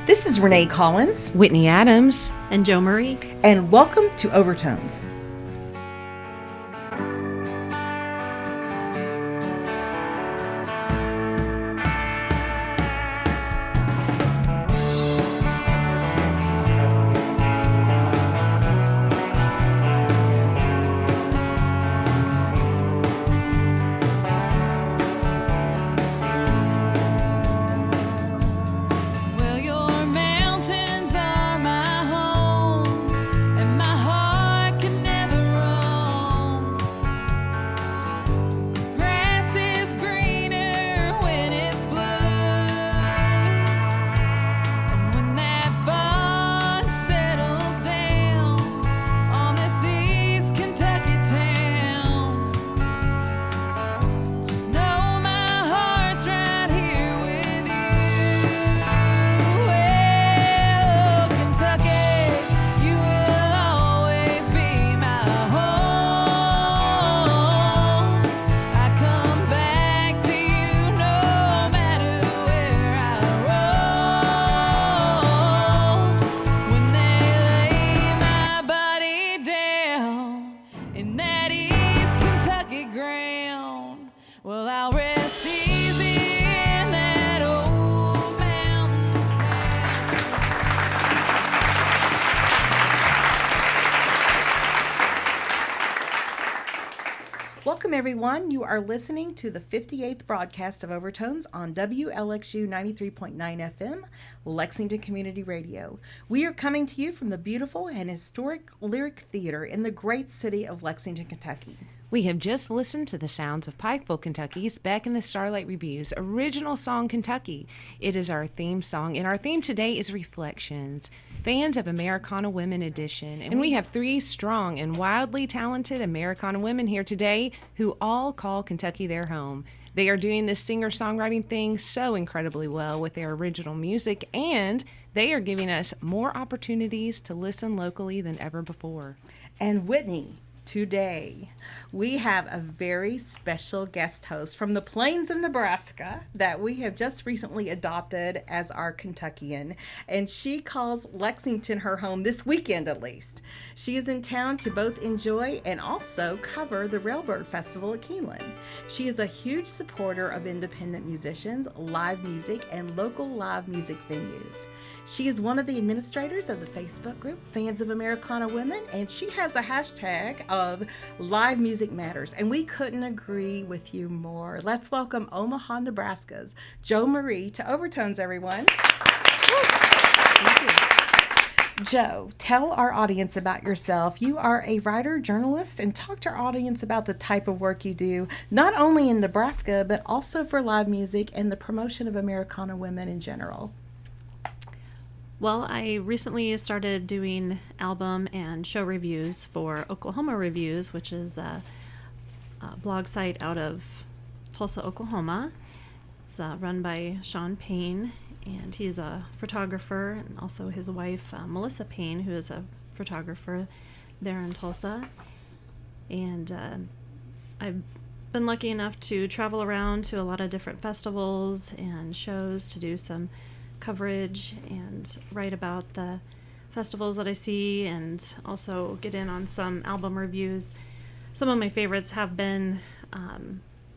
This is Renee Collins, Whitney Adams, and Joe Marie, and welcome to Overtones. Welcome, everyone. You are listening to the 58th broadcast of Overtones on WLXU 93.9 FM, Lexington Community Radio. We are coming to you from the beautiful and historic Lyric Theater in the great city of Lexington, Kentucky. We have just listened to the sounds of Pikeville, Kentucky's Back in the Starlight Review's original song, Kentucky. It is our theme song, and our theme today is Reflections, Fans of Americana Women Edition. And we have three strong and wildly talented Americana women here today who all call Kentucky their home. They are doing this singer-songwriting thing so incredibly well with their original music, and they are giving us more opportunities to listen locally than ever before. And Whitney, today we have a very special guest host from the plains of Nebraska that we have just recently adopted as our Kentuckian, and she calls Lexington her home this weekend at least. She is in town to both enjoy and also cover the Railbird Festival at Keeneland. She is a huge supporter of independent musicians, live music, and local live music venues. She is one of the administrators of the Facebook group Fans of Americana Women, and she has a hashtag of Live Music Matters, and we couldn't agree with you more. Let's welcome Omaha, Nebraska's Joe Marie to Overtones, everyone. Thank you. Joe, tell our audience about yourself. You are a writer, journalist, and talk to our audience about the type of work you do, not only in Nebraska, but also for live music and the promotion of Americana women in general. Well, I recently started doing album and show reviews for Oklahoma Reviews, which is a blog site out of Tulsa, Oklahoma. It's run by Sean Payne, and he's a photographer, and also his wife, Melissa Payne, who is a photographer there in Tulsa. And I've been lucky enough to travel around to a lot of different festivals and shows to do some coverage and write about the festivals that I see, and also get in on some album reviews. Some of my favorites have been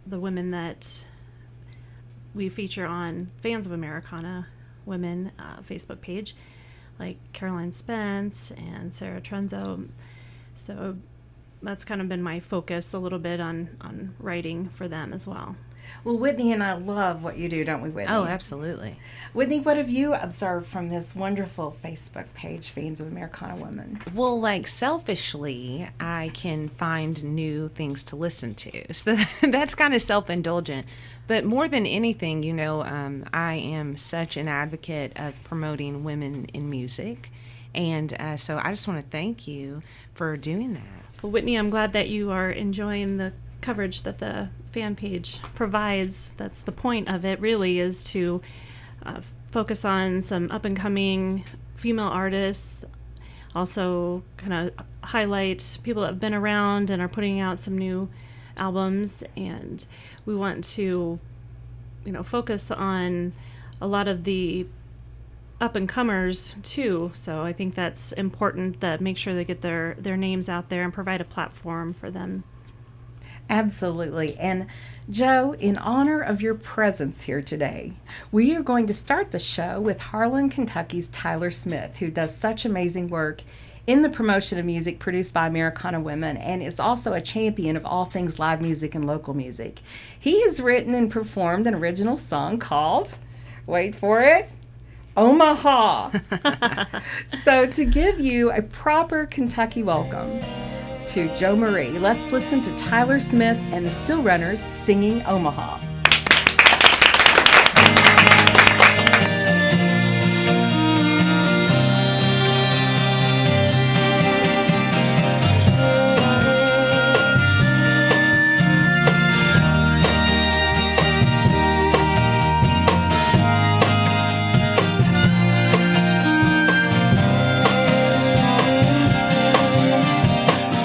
the women that we feature on Fans of Americana Women Facebook page, like Caroline Spence and Sarah Trenzo. So that's kind of been my focus a little bit on writing for them as well. Well, Whitney and I love what you do, don't we, Whitney? Oh, absolutely. Whitney, what have you observed from this wonderful Facebook page, Fans of Americana Women? Well, selfishly, I can find new things to listen to. So that's kind of self-indulgent. But more than anything, I am such an advocate of promoting women in music. And so I just want to thank you for doing that. Well, Whitney, I'm glad that you are enjoying the coverage that the fan page provides. That's the point of it, really, is to focus on some up-and-coming female artists, also kind of highlight people that have been around and are putting out some new albums. And we want to focus on a lot of the up and comers too. So I think that's important, that make sure they get their names out there and provide a platform for them. Absolutely. And Joe, in honor of your presence here today, we are going to start the show with Harlan, Kentucky's Tyler Smith, who does such amazing work in the promotion of music produced by Americana women and is also a champion of all things live music and local music. He has written and performed an original song called, wait for it, Omaha. So to give you a proper Kentucky welcome to Joe Marie, let's listen to Tyler Smith and the Still Runners singing Omaha.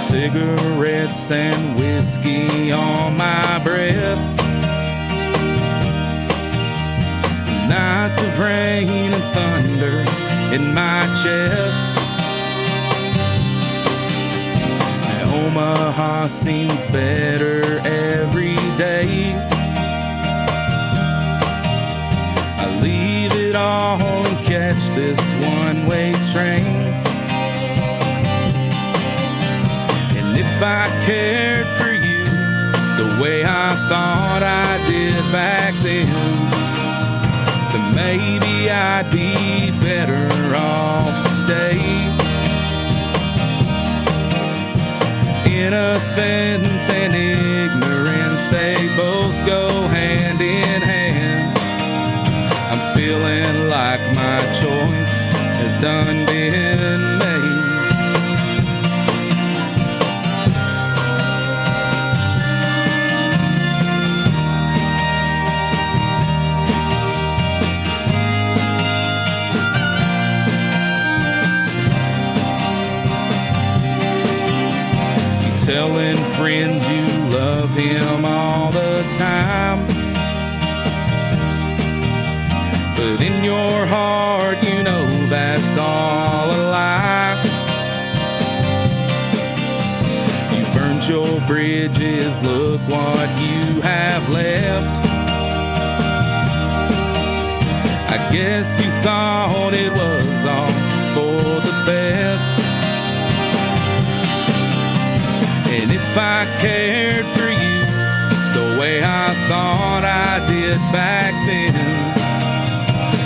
Cigarettes and whiskey on my breath, nights of rain and thunder in my chest. Omaha seems better every day. I leave it all and catch this one-way train. If I cared for you the way I thought I did back then, then maybe I'd be better off to stay. Innocence and ignorance, they both go hand in hand. I'm feeling like my choice has done been made. Telling friends you love him all the time, but in your heart you know that's all a lie. You burnt your bridges, look what you have left. I guess you thought it was all for the best. And if I cared for you the way I thought I did back then,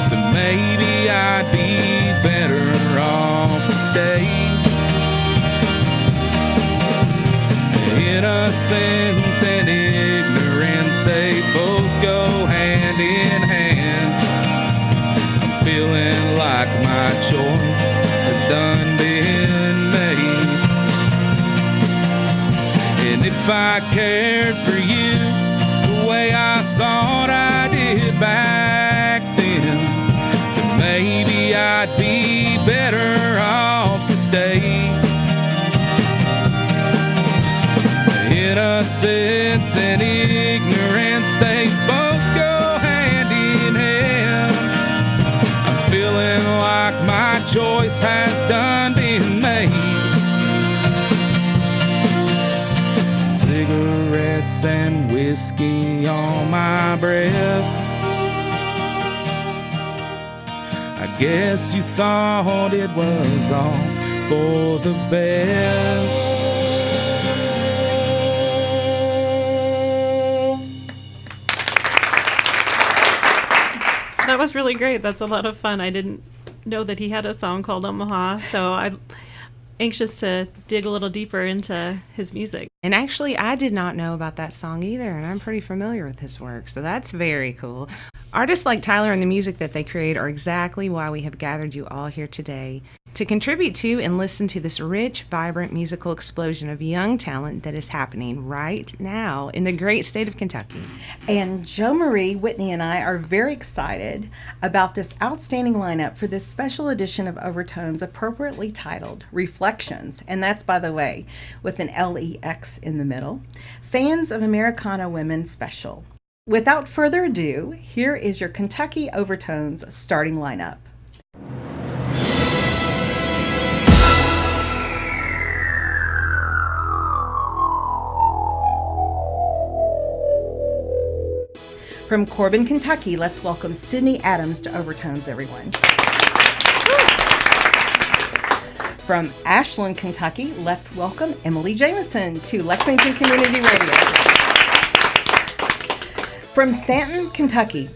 then maybe I'd be better off to stay. Innocence and ignorance, they both go hand in hand. I'm feeling like my choice has done been made. And if I cared for you the way I thought I did back then, then maybe I'd be better off to stay. Innocence and ignorance, they both go hand in hand. I'm feeling like my choice has done been made. Cigarettes and whiskey on my breath, I guess you thought it was all for the best. That was really great. That's a lot of fun. I didn't know that he had a song called Omaha, so I'm anxious to dig a little deeper into his music. And actually, I did not know about that song either, and I'm pretty familiar with his work, so that's very cool. Artists like Tyler and the music that they create are exactly why we have gathered you all here today, to contribute to and listen to this rich, vibrant musical explosion of young talent that is happening right now in the great state of Kentucky. And Joe Marie, Whitney, and I are very excited about this outstanding lineup for this special edition of Overtones, appropriately titled Reflections, and that's, by the way, with an LEX in the middle, Fans of Americana Women Special. Without further ado, here is your Kentucky Overtones starting lineup. From Corbin, Kentucky, let's welcome Sydney Adams to Overtones, everyone. From Ashland, Kentucky, let's welcome Emily Jamison to Lexington Community Radio. From Stanton, Kentucky,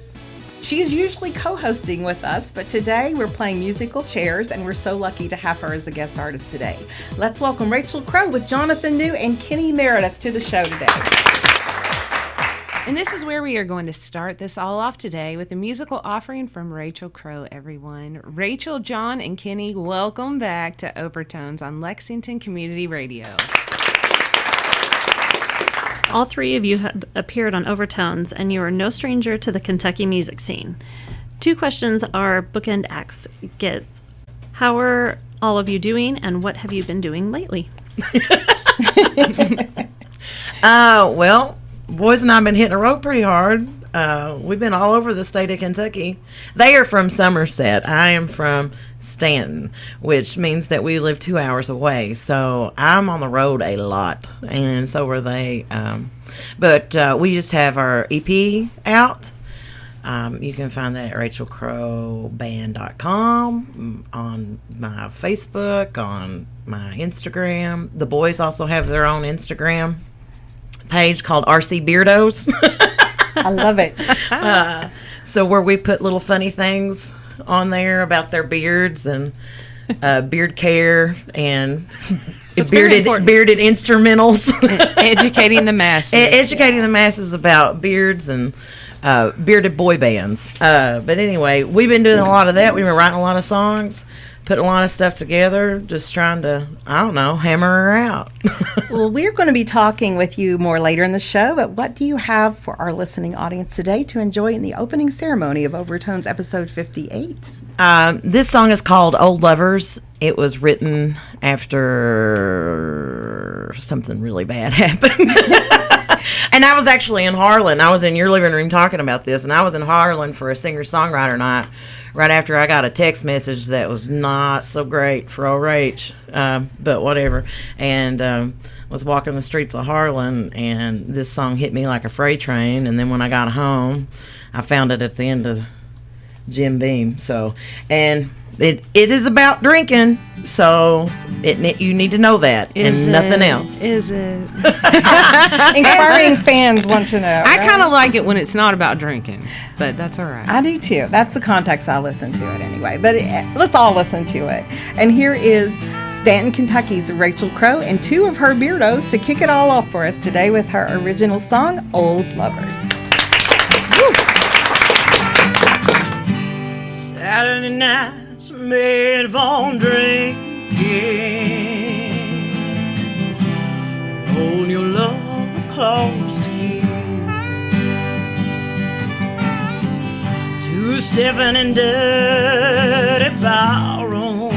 she is usually co-hosting with us, but today we're playing musical chairs, and we're so lucky to have her as a guest artist today. Let's welcome Rachel Crowe with Jonathan New and Kenny Meredith to the show today. And this is where we are going to start this all off today with a musical offering from Rachel Crowe, everyone. Rachel, John, and Kenny, welcome back to Overtones on Lexington Community Radio. All three of you have appeared on Overtones, and you are no stranger to the Kentucky music scene. 2 questions our bookend acts gets. How are all of you doing, and what have you been doing lately? Well, boys and I have been hitting the road pretty hard. We've been all over the state of Kentucky. They are from Somerset. I am from Stanton, which means that we live 2 hours away. So I'm on the road a lot, and so are they. But we just have our EP out. You can find that at rachelcroweband.com, on my Facebook, on my Instagram. The boys also have their own Instagram page called RC Beardos. I love it. So where we put little funny things on there about their beards and beard care and bearded instrumentals. Educating the masses. Educating the masses about beards and bearded boy bands. But anyway, we've been doing a lot of that. We've been writing a lot of songs, putting a lot of stuff together, just trying to, hammer her out. Well, we're going to be talking with you more later in the show, but what do you have for our listening audience today to enjoy in the opening ceremony of Overtones episode 58? This song is called Old Lovers. It was written after something really bad happened. And I was actually in Harlan. I was in your living room talking about this, and I was in Harlan for a singer-songwriter night right after I got a text message that was not so great for old Rach, but whatever. And was walking the streets of Harlan, and this song hit me like a freight train. And then when I got home, I found it at the end of Jim Beam. So, and it is about drinking, so you need to know that, nothing else. Is it? Inquiring fans want to know. I kind of like it when it's not about drinking, but that's all right. I do too. That's the context I listen to it anyway. But let's all listen to it. And here is Stanton, Kentucky's Rachel Crowe and 2 of her beardos to kick it all off for us today with her original song, Old Lovers. Woo. Saturday nights made for drinking. Hold your love close to you. Two-stepping in dirty ballrooms.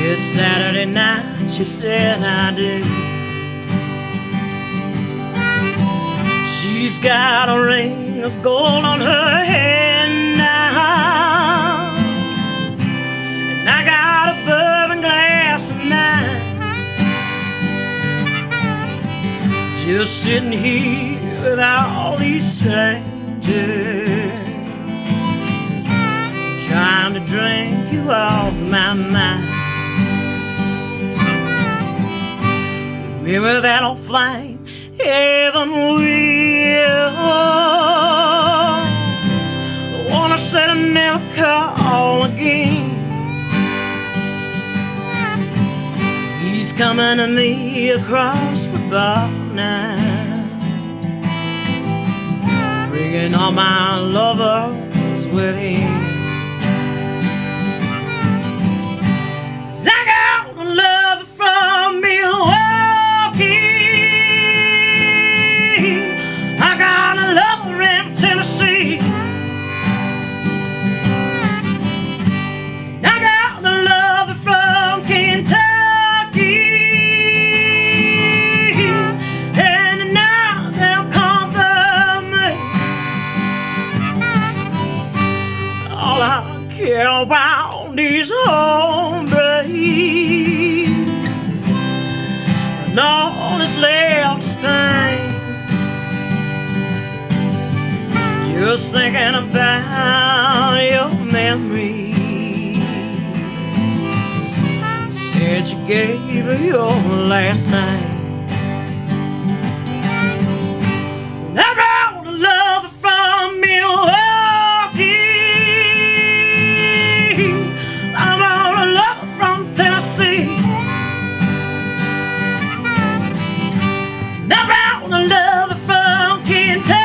This Saturday night she said I do. She's got a ring of gold on her head now, and I got a bourbon glass of mine. Just sitting here with all these strangers, trying to drink you off my mind. Remember that old flame, heaven wheels, the one I said I'd never call again. He's coming to me across the bar now, bringing all my lovers with him. 'Cause I got a lover from Milwaukee, I got a lover in Tennessee, I got a lover from Kentucky. Care about these hombres, and all that's left is pain. just thinking about your memory. Said you gave her your last name. I brought a lover from Milwaukee. I brought a lover from Tennessee. I brought a lover from Kentucky.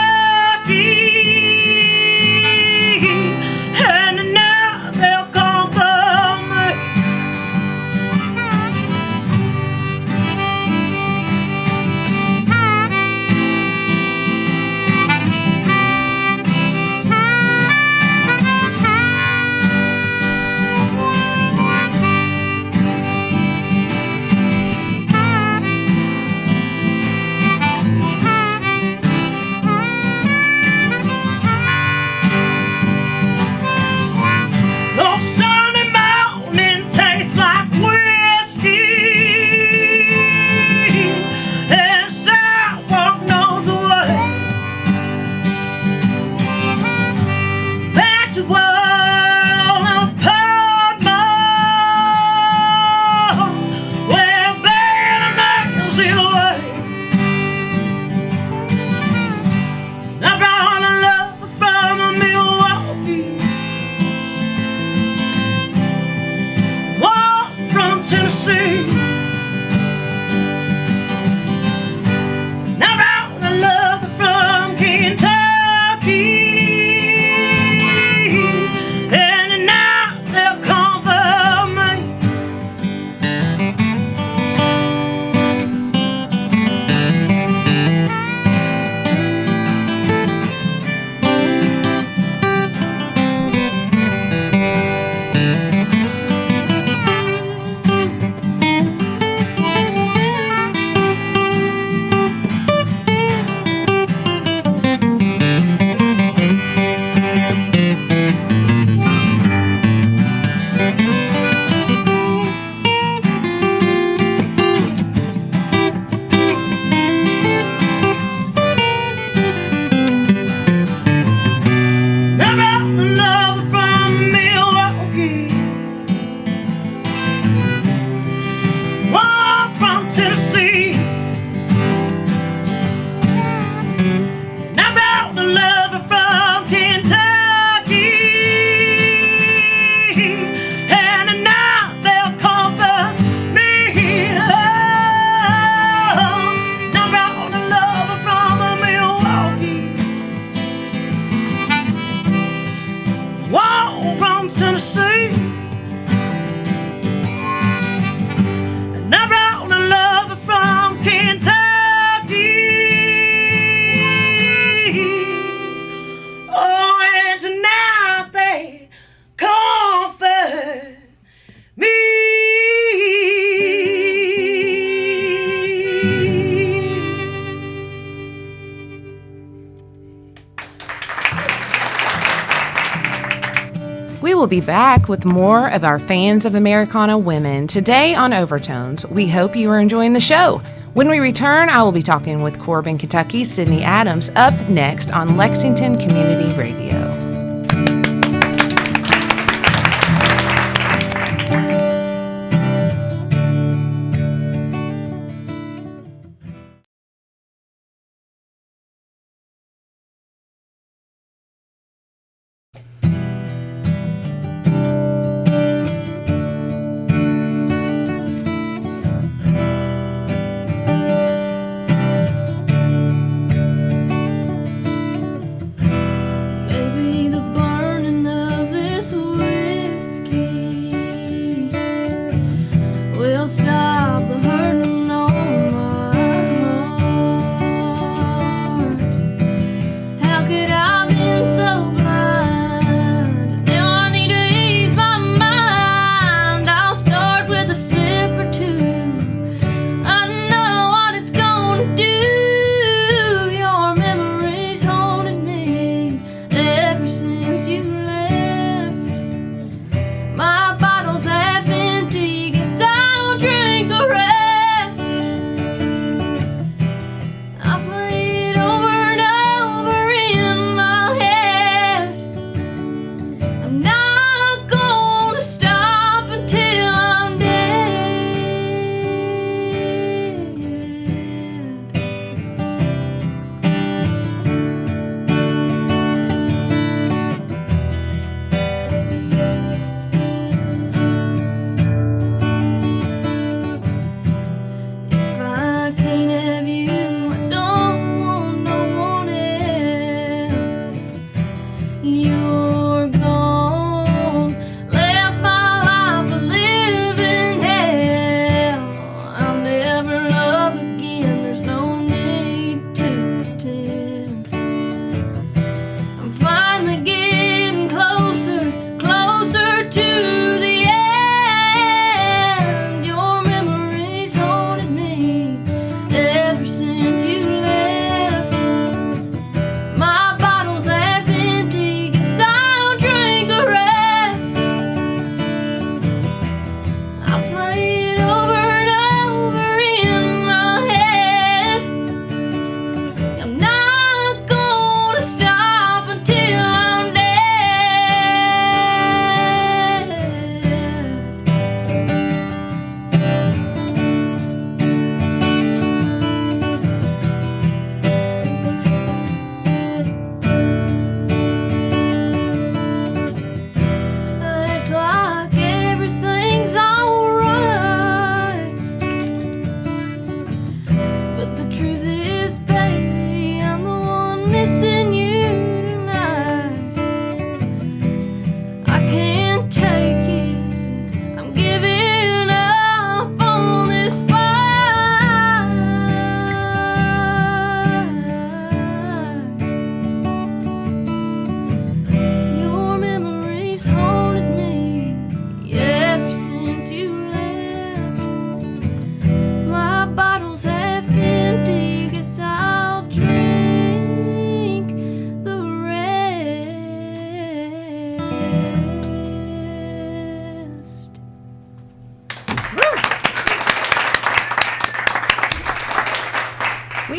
And now they'll come for me. Those Sunday morning tastes like whiskey, and sidewalk knows the way back to world apartment, where better makes it away. I brought a love from Milwaukee, one from Tennessee. Now brought a love from Kentucky, and now they'll come for me. I brought a lover from Milwaukee, one from Tennessee. I brought a lover from Kentucky, and now they'll come for me. Oh, I brought a lover from Milwaukee, one from Tennessee. And I brought a lover from Kentucky. Oh, and tonight they comfort me. We will be back with more of our Fans of Americana women today on Overtones. We hope you are enjoying the show. When we return, I will be talking with Corbin, Kentucky's Sydney Adams up next on Lexington Community Radio. Maybe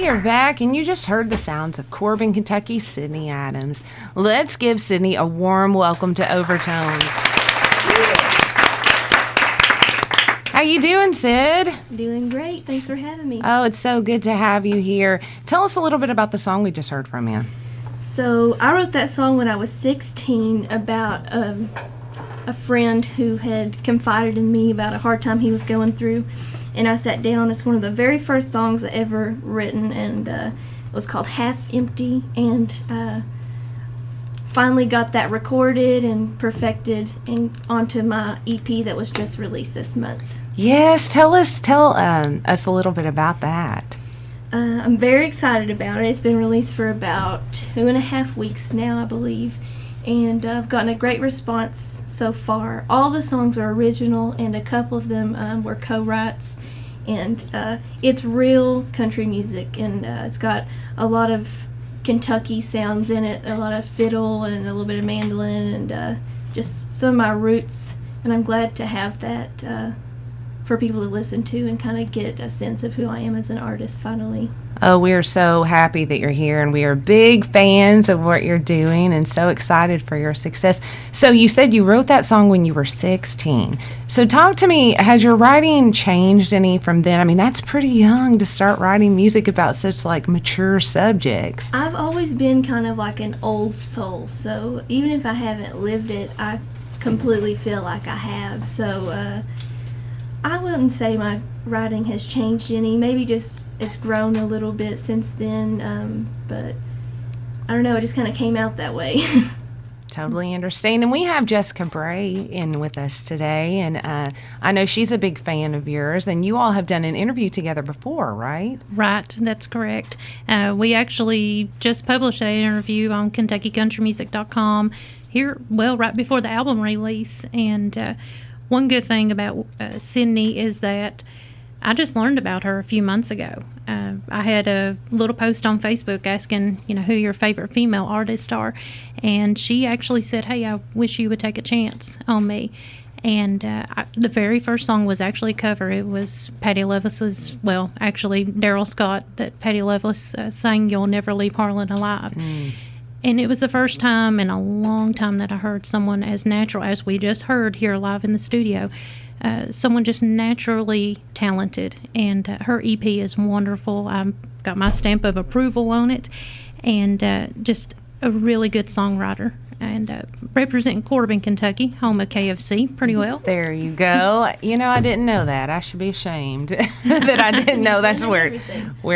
are back, and you just heard the sounds of Corbin, Kentucky's Sydney Adams. Let's give Sydney a warm welcome to Overtones. How you doing, Sid? Doing great. Thanks for having me. Oh, it's so good to have you here. Tell us a little bit about the song we just heard from you. So I wrote that song when I was 16 about a friend who had confided in me about a hard time he was going through. And I sat down. It's one of the very first songs I ever written, and it was called Half Empty. And finally got that recorded and perfected and onto my EP that was just released this month. Yes, tell us a little bit about that. I'm very excited about it. It's been released for about 2.5 weeks now, I believe, and I've gotten a great response so far. All the songs are original, and a couple of them were co-writes, and it's real country music, and it's got a lot of Kentucky sounds in it, a lot of fiddle and a little bit of mandolin, and just some of my roots, and I'm glad to have that for people to listen to and kind of get a sense of who I am as an artist finally. Oh, we are so happy that you're here, and we are big fans of what you're doing and so excited for your success. So you said you wrote that song when you were 16. So talk to me, has your writing changed any from then? I mean, that's pretty young to start writing music about such like mature subjects. I've always been kind of like an old soul, so even if I haven't lived it, I completely feel like I have. So I wouldn't say my writing has changed any. Maybe just it's grown a little bit since then, but I don't know, it just kind of came out that way. Totally understand. And we have Jessica Bray in with us today, and I know she's a big fan of yours, and you all have done an interview together before, right? Right, that's correct. We actually just published that interview on KentuckyCountryMusic.com here, well, right before the album release, and one good thing about Sydney is that I just learned about her a few months ago. I had a little post on Facebook asking, who your favorite female artists are, and she actually said, "Hey, I wish you would take a chance on me." And the very first song was actually a cover. It was Patti Loveless's, well, actually Daryl Scott, that Patti Loveless sang "You'll Never Leave Harlan Alive." And it was the first time in a long time that I heard someone as natural as we just heard here live in the studio. Someone just naturally talented, and her EP is wonderful. I've got my stamp of approval on it, and just a really good songwriter, and representing Corbin, Kentucky, home of KFC, pretty well. There you go. I didn't know that. I should be ashamed that I didn't know that's where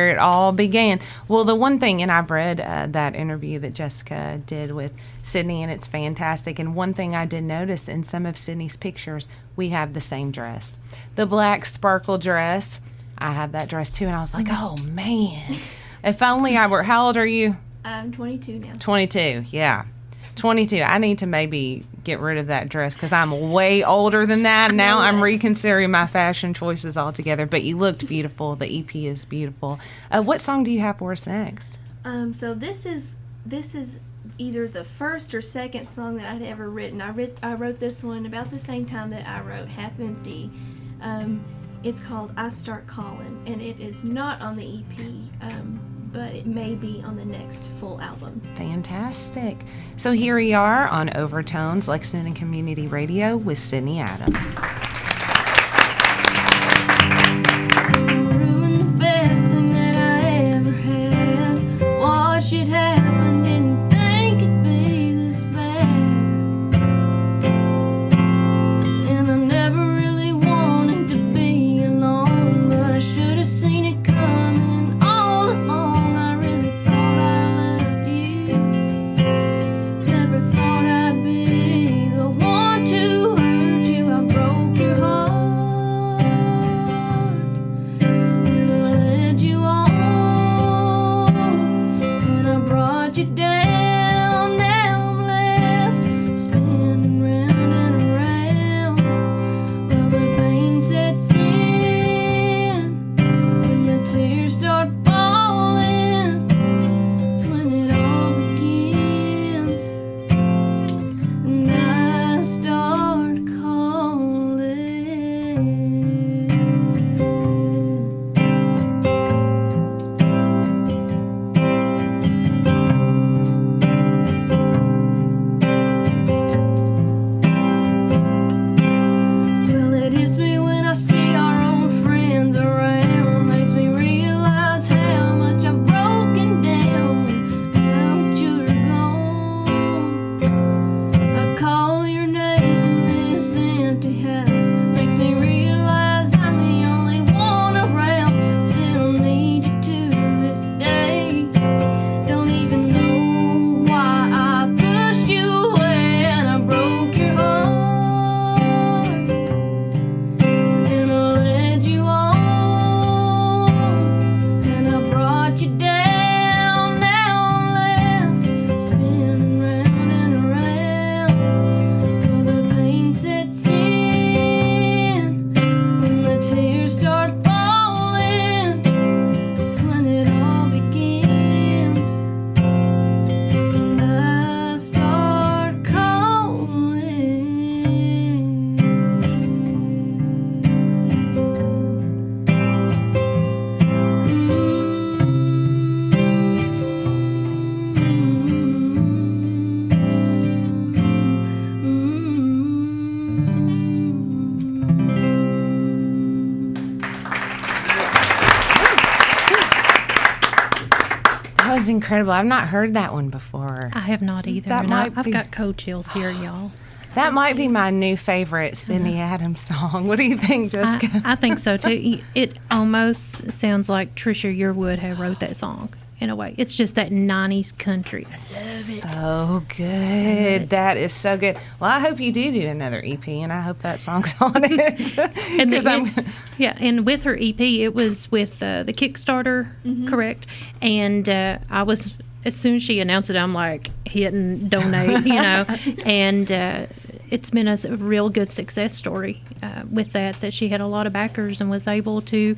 it all began. Well, the one thing, and I've read that interview that Jessica did with Sydney, and it's fantastic. And one thing I did notice in some of Sydney's pictures, we have the same dress. The black sparkle dress. I have that dress too, and I was like, oh, man. If only I were, how old are you? I'm 22 now. 22, yeah. 22. I need to maybe get rid of that dress because I'm way older than that. Now I'm reconsidering my fashion choices altogether. But you looked beautiful. The EP is beautiful. What song do you have for us next? So this is either the first or second song that I'd ever written. I wrote this one about the same time that I wrote Half Empty. It's called I Start Calling, and it is not on the EP. But it may be on the next full album. Fantastic. So here we are on Overtones, Lexington Community Radio with Sydney Adams. Ruined the best thing that I ever had. Watch it happen, didn't think it'd be this bad. And I never really wanted to be alone, but I should have seen it coming all along. Never thought I'd be the one to hurt you. I broke is incredible. I've not heard that one before. I have not either. That And might I've be- got cold chills here, y'all. That might be my new favorite Sydney Adams song. What do you think, Jessica? I think so too. It almost sounds like Trisha Yearwood had wrote that song in a way. It's just that 90s country. I love it. So good. That is so good. Well, I hope you do another EP, and I hope that song's on it. And 'Cause I'm- and with her EP, it was with the Kickstarter, correct? And I was, as soon as she announced it, I'm like hitting donate, and it's been a real good success story with that she had a lot of backers and was able to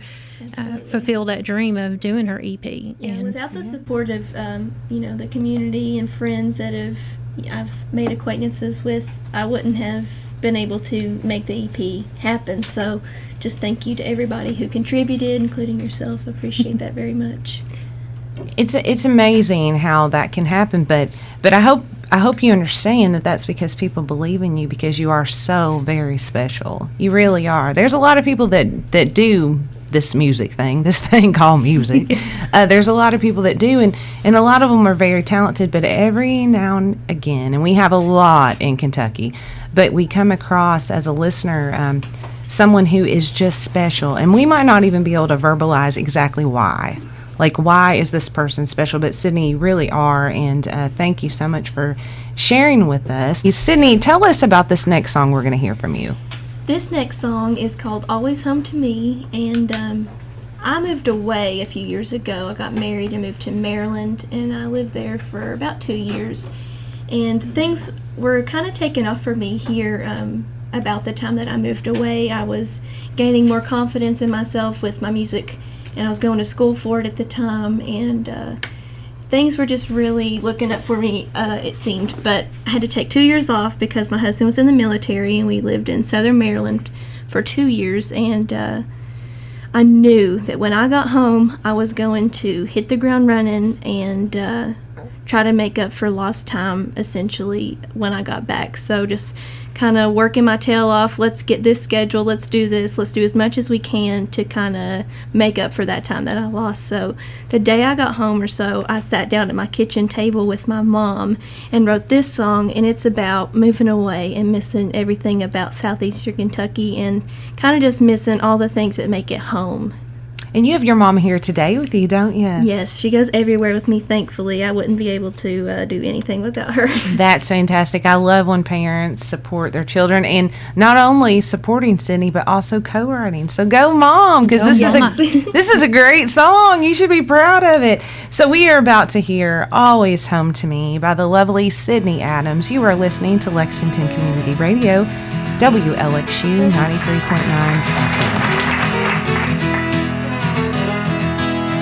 fulfill that dream of doing her EP. Yeah, and without the support of the community and friends that I've made acquaintances with, I wouldn't have been able to make the EP happen. So just thank you to everybody who contributed, including yourself. I appreciate that very much. It's amazing how that can happen, but I hope you understand that that's because people believe in you, because you are so very special. You really are. There's a lot of people that do this music thing, this thing called music. There's a lot of people that do, and a lot of them are very talented, but every now and again, and we have a lot in Kentucky, but we come across as a listener someone who is just special, and we might not even be able to verbalize exactly why. Like, why is this person special? But Sydney, you really are, and thank you so much for sharing with us. Sydney, tell us about this next song we're going to hear from you. This next song is called Always Home to Me, and I moved away a few years ago. I got married and moved to Maryland, and I lived there for about 2 years. And things were kind of taken off for me here about the time that I moved away. I was gaining more confidence in myself with my music, and I was going to school for it at the time, and things were just really looking up for me, it seemed. But I had to take 2 years off because my husband was in the military, and we lived in southern Maryland for 2 years, and I knew that when I got home, I was going to hit the ground running and try to make up for lost time, essentially, when I got back. So just kind of working my tail off. Let's get this scheduled. Let's do this. Let's do as much as we can to kind of make up for that time that I lost. So the day I got home or so, I sat down at my kitchen table with my mom and wrote this song, and it's about moving away and missing everything about southeastern Kentucky and kind of just missing all the things that make it home. And you have your mom here today with you, don't you? Yes, she goes everywhere with me, thankfully. I wouldn't be able to do anything without her. That's fantastic. I love when parents support their children, and not only supporting Sydney, but also co-writing. So go, Mom, because this is a great song. You should be proud of it. So we are about to hear Always Home to Me by the lovely Sydney Adams. You are listening to Lexington Community Radio, WLXU 93.9 FM.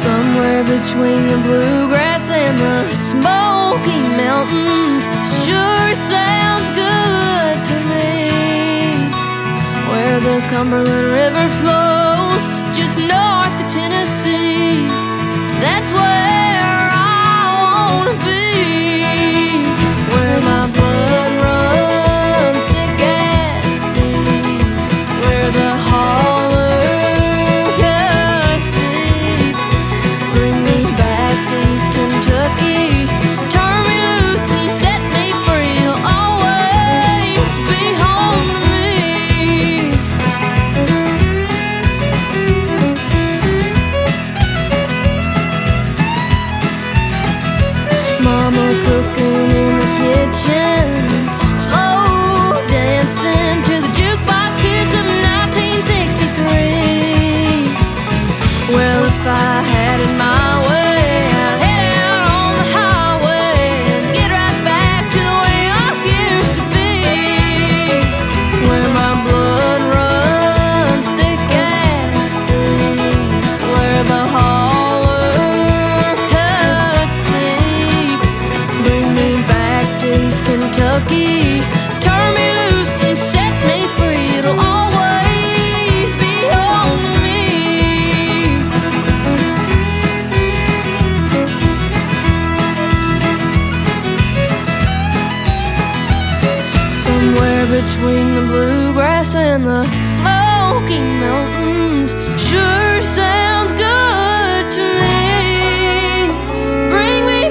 Somewhere between the bluegrass and the Smoky Mountains sure sounds good to me. Where the Cumberland River flows just north of Tennessee, that's where I wanna be. Where my blood runs thick as thieves, where the holler cuts deep. Bring me back to East Kentucky, turn me loose and set me free. You'll always be home to me. Mama cooking in the kitchen, slow dancing to the jukebox hits of 1963. Well, if I had it my way, I'd head out on the highway and get right back to the way life used to be. Where my blood runs thick as thieves, where the holler cuts deep. Bring me back to East Kentucky, turn me loose and set me free. It'll always be home to me. Somewhere between the bluegrass and the Smoky Mountains sure sounds good to me. Bring me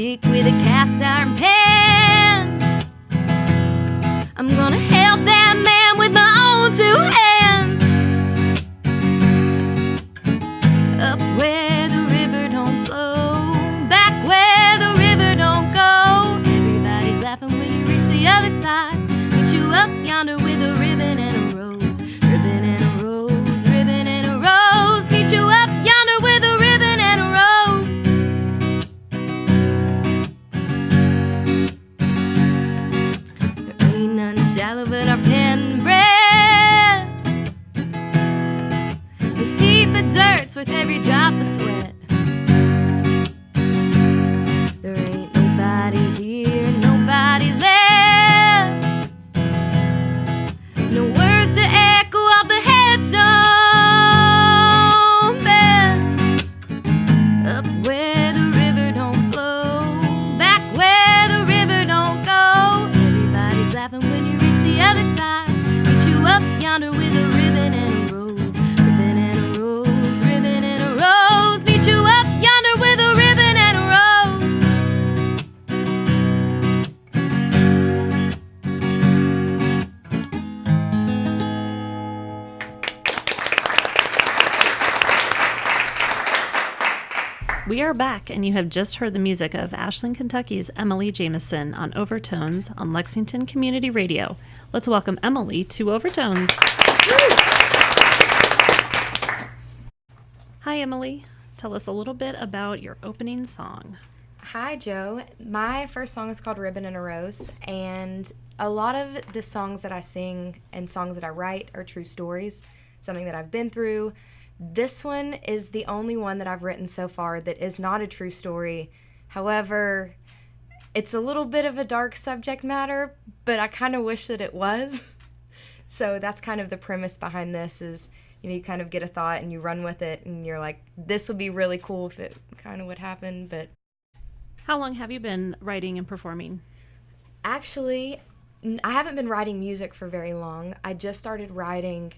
stick with a cast iron pan. I'm gonna help that man with my own two hands. Up where the river don't flow, back where the river don't go. Everybody's laughing when you reach the other side. Meet you up yonder with a ribbon and a rose. Ribbon and a rose, ribbon and a rose. Meet you up yonder with a ribbon and a rose. There ain't none shallow but our pen bread. This heap of dirt's worth every drop of sweat. There ain't nobody here, nobody left. No words to echo off the headstone beds. Up where the river don't flow, back where the river don't go. Everybody's laughing when you reach the other side. Meet you up yonder with a ribbon and a rose. Ribbon and a rose, ribbon and a rose. Meet you up yonder with a ribbon and a rose. We are back, and you have just heard the music of Ashland, Kentucky's Emily Jamison on Overtones on Lexington Community Radio. Let's welcome Emily to Overtones. Hi, Emily. Tell us a little bit about your opening song. Hi, Joe. My first song is called Ribbon and a Rose, and a lot of the songs that I sing and songs that I write are true stories, something that I've been through. This one is the only one that I've written so far that is not a true story. However, it's a little bit of a dark subject matter, but I kind of wish that it was. So that's kind of the premise behind this is, you kind of get a thought and you run with it and you're like, this would be really cool if it kind of would happen, but... How long have you been writing and performing? Actually, I haven't been writing music for very long. I just started writing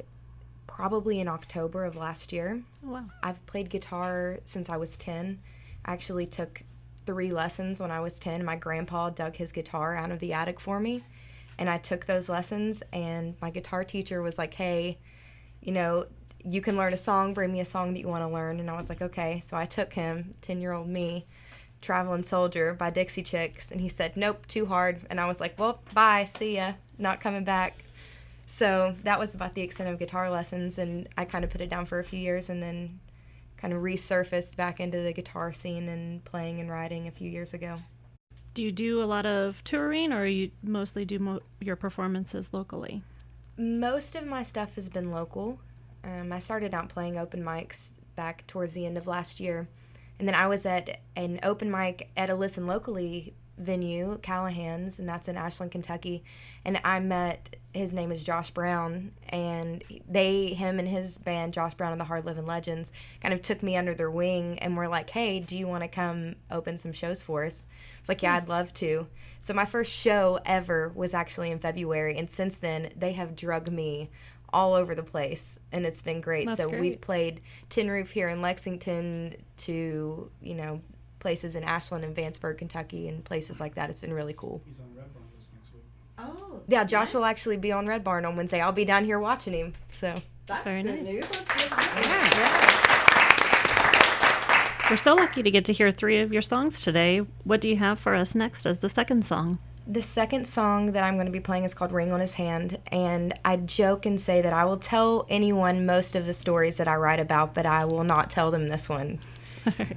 probably in October of last year. Oh, wow. I've played guitar since I was 10. I actually took 3 lessons when I was 10. My grandpa dug his guitar out of the attic for me, and I took those lessons, and my guitar teacher was like, hey, you can learn a song, bring me a song that you want to learn. And I was like, okay. So I took him, 10-year-old me, Traveling Soldier by Dixie Chicks, and he said, nope, too hard. And I was like, well, bye, see ya, not coming back. So that was about the extent of guitar lessons, and I kind of put it down for a few years and then kind of resurfaced back into the guitar scene and playing and writing a few years ago. Do you do a lot of touring, or you mostly do your performances locally? Most of my stuff has been local. I started out playing open mics back towards the end of last year, and then I was at an open mic at a Listen Locally venue, Callahan's, and that's in Ashland, Kentucky, and I met, his name is Josh Brown, and him and his band, Josh Brown and the Hard Living Legends, kind of took me under their wing and were like, hey, do you want to come open some shows for us? It's like, yeah, I'd love to. So my first show ever was actually in February, and since then, they have drugged me all over the place, and it's been great. That's great. We've played Tin Roof here in Lexington to, places in Ashland and Vanceburg, Kentucky, and places like that. It's been really cool. He's on Red Barn this next week. Oh. Yeah, Josh will actually be on Red Barn on Wednesday. I'll be down here watching him. So That's Very good nice. news. That's good news. yeah. We're so lucky to get to hear 3 of your songs today. What do you have for us next as the second song? The second song that I'm going to be playing is called Ring on His Hand, and I joke and say that I will tell anyone most of the stories that I write about, but I will not tell them this one. All right.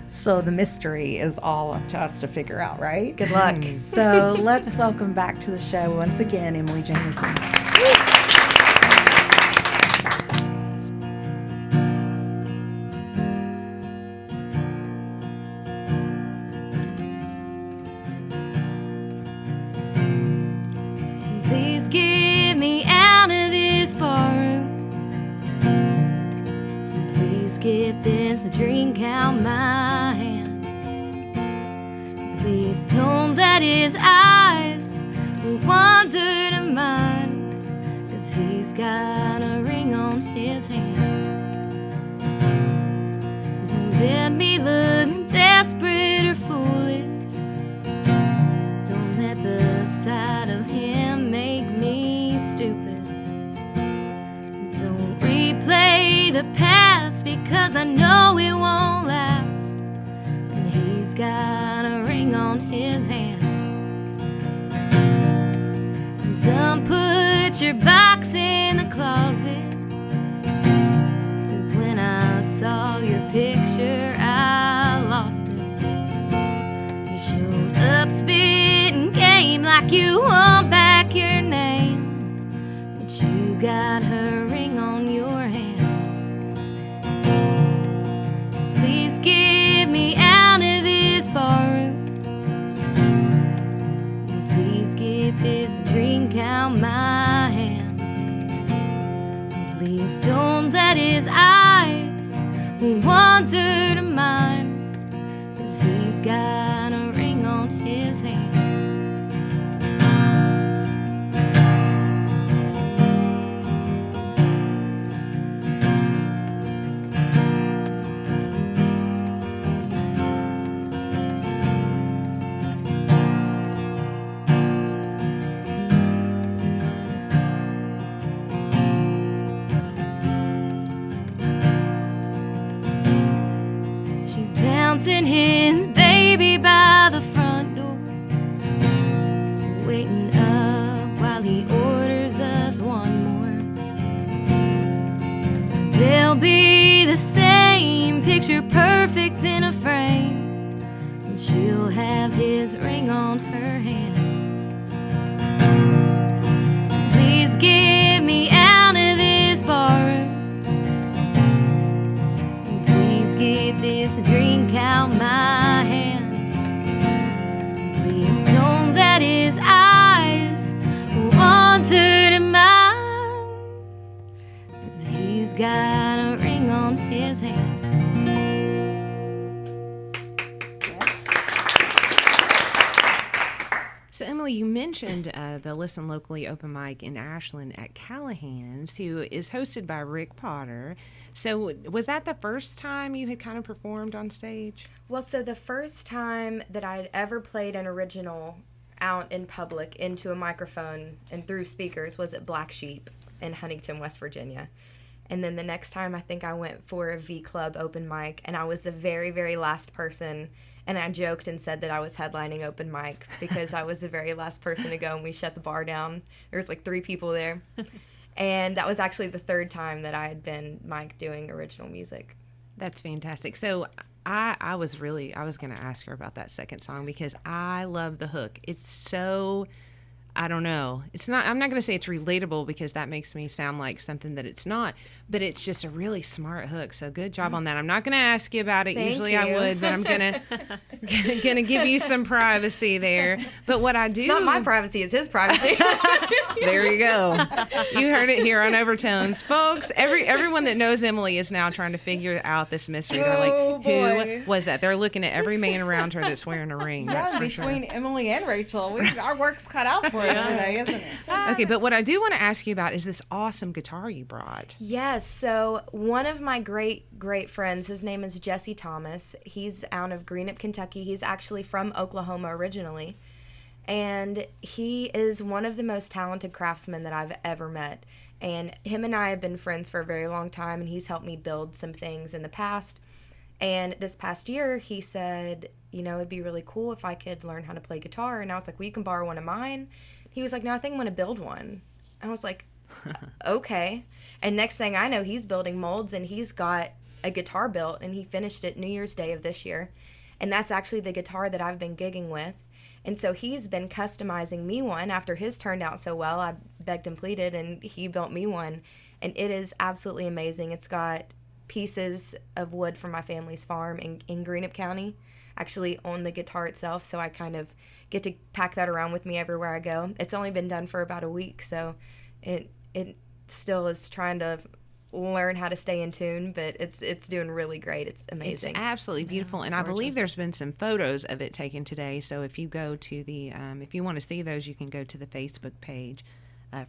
So the mystery is all up to us to figure out, right? Good luck. So let's welcome back to the show once again, Emily Jamison. Please get me out of this barroom. Please get this drink out my hand. Please don't let his eyes wander to mine, 'cause he's got a ring on his hand. Don't let me look desperate or foolish. you want back your name, but you got her ring on your hand. Please get me out of this barroom. Please get this drink out my hand. Please don't let his eyes wander to mine, 'cause he's got a ring on his hand. She's bouncing his baby by the front door, waiting up while he orders us one more. They'll be the same, picture perfect in a frame, and she'll have his ring on her hand. Please get me out of this barroom. Please get this drink out my hand. Please don't let his eyes wander to mine, 'cause he's got a ring on his hand. So, Emily, you mentioned the Listen Locally open mic in Ashland at Callahan's, who is hosted by Rick Potter. So, was that the first time you had kind of performed on stage? Well, so the first time that I'd ever played an original out in public into a microphone and through speakers was at Black Sheep in Huntington, West Virginia. And then the next time I think I went for a V Club open mic, and I was the very, very last person. And I joked and said that I was headlining open mic because I was the very last person to go, and we shut the bar down. There was like 3 people there. And that was actually the 3rd time that I had been mic doing original music. That's fantastic. So I was going to ask her about that second song because I love the hook. It's so, I don't know. I'm not going to say it's relatable because that makes me sound like something that it's not, but it's just a really smart hook. So good job on that. I'm not going to ask you about it. Thank Usually you. I would, but I'm going to give you some privacy there. But what I do. It's not my privacy, it's his privacy. There you go. You heard it here on Overtones. Folks, everyone that knows Emily is now trying to figure out this mystery. They're like, who was that? They're looking at every man around her that's wearing a ring. That's Yeah, for between sure. Emily and Rachel, our work's cut out for us today, isn't it? Okay, but what I do want to ask you about is this awesome guitar you brought. Yes, so one of my great friends, his name is Jesse Thomas. He's out of Greenup, Kentucky. He's actually from Oklahoma originally. And he is one of the most talented craftsmen that I've ever met. And him and I have been friends for a very long time, and he's helped me build some things in the past. And this past year, he said, you know, it'd be really cool if I could learn how to play guitar. And I was like, well, you can borrow one of mine. He was like, no, I think I'm going to build one. I was like, okay. And next thing I know, he's building molds, and he's got a guitar built, and he finished it New Year's Day of this year. And that's actually the guitar that I've been gigging with. And so he's been customizing me one after his turned out so well. I begged and pleaded, and he built me one. And it is absolutely amazing. It's got pieces of wood from my family's farm in Greenup County, actually on the guitar itself. So I kind of get to pack that around with me everywhere I go. It's only been done for about a week, so it still is trying to learn how to stay in tune, but it's doing really great. It's amazing. It's absolutely beautiful, and I believe there's been some photos of it taken today. So if you go to the, if you want to see those, you can go to the Facebook page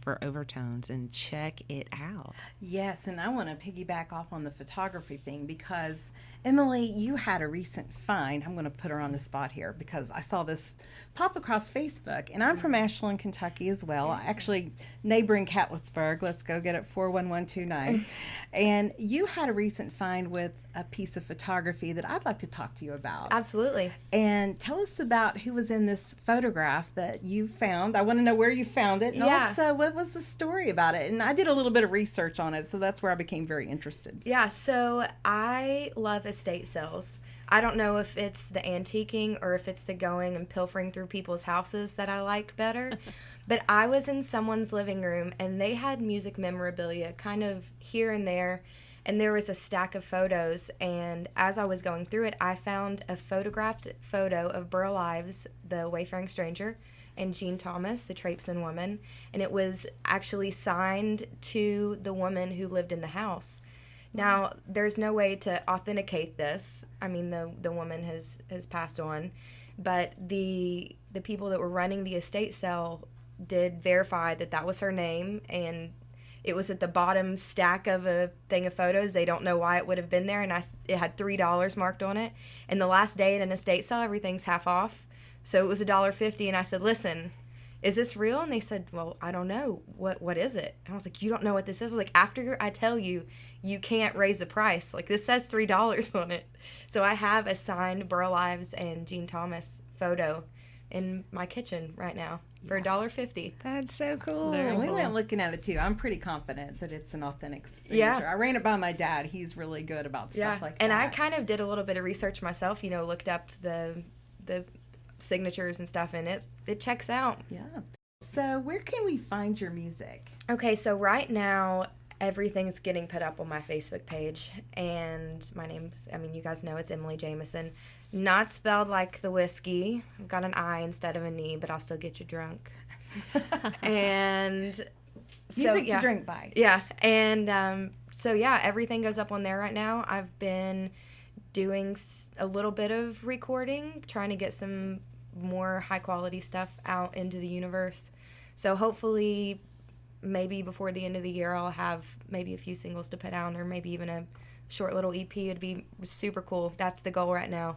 for Overtones and check it out. Yes, and I want to piggyback off on the photography thing because, Emily, you had a recent find. I'm going to put her on the spot here because I saw this pop across Facebook, and I'm from Ashland, Kentucky as well. Actually, neighboring Catlettsburg. Let's go get it 41129. And you had a recent find with a piece of photography that I'd like to talk to you about. Absolutely. And tell us about who was in this photograph that you found. I want to know where you found it, and also what was the story about it. And I did a little bit of research on it, so that's where I became very interested. Yeah, so I love estate sales. I don't know if it's the antiquing or if it's the going and pilfering through people's houses that I like better. But I was in someone's living room, and they had music memorabilia kind of here and there, and there was a stack of photos, and as I was going through it, I found a photographed photo of Burl Ives, the Wayfaring Stranger, and Jean Thomas, the Traipsin Woman, and it was actually signed to the woman who lived in the house. Now, there's no way to authenticate this. I mean, the woman has passed on, but the people that were running the estate sale did verify that that was her name, and it was at the bottom stack of a thing of photos. They don't know why it would have been there, and it had $3 marked on it. And the last day at an estate sale, everything's half off, so it was $1.50. And I said, "Listen, is this real?" And they said, "Well, I don't know. What is it?" And I was like, "You don't know what this is?" I was like, "After I tell you, you can't raise the price. Like, this says $3 on it." So I have a signed Burl Ives and Jean Thomas photo in my kitchen right now for $1.50. That's so cool. And we went looking at it too. I'm pretty confident that it's an authentic signature. Yeah. I ran it by my dad. He's really good about stuff like that. And I kind of did a little bit of research myself, looked up the signatures and stuff, and it checks out. Yeah. So where can we find your music? Okay, so right now everything's getting put up on my Facebook page, and my name's, you guys know it's Emily Jamison. Not spelled like the whiskey. I've got an I instead of an E, but I'll still get you drunk. And so, Music to drink by. Yeah, and everything goes up on there right now. I've been doing a little bit of recording, trying to get some more high quality stuff out into the universe. So hopefully, maybe before the end of the year, I'll have maybe a few singles to put out, or maybe even a short little EP. It'd be super cool. That's the goal right now.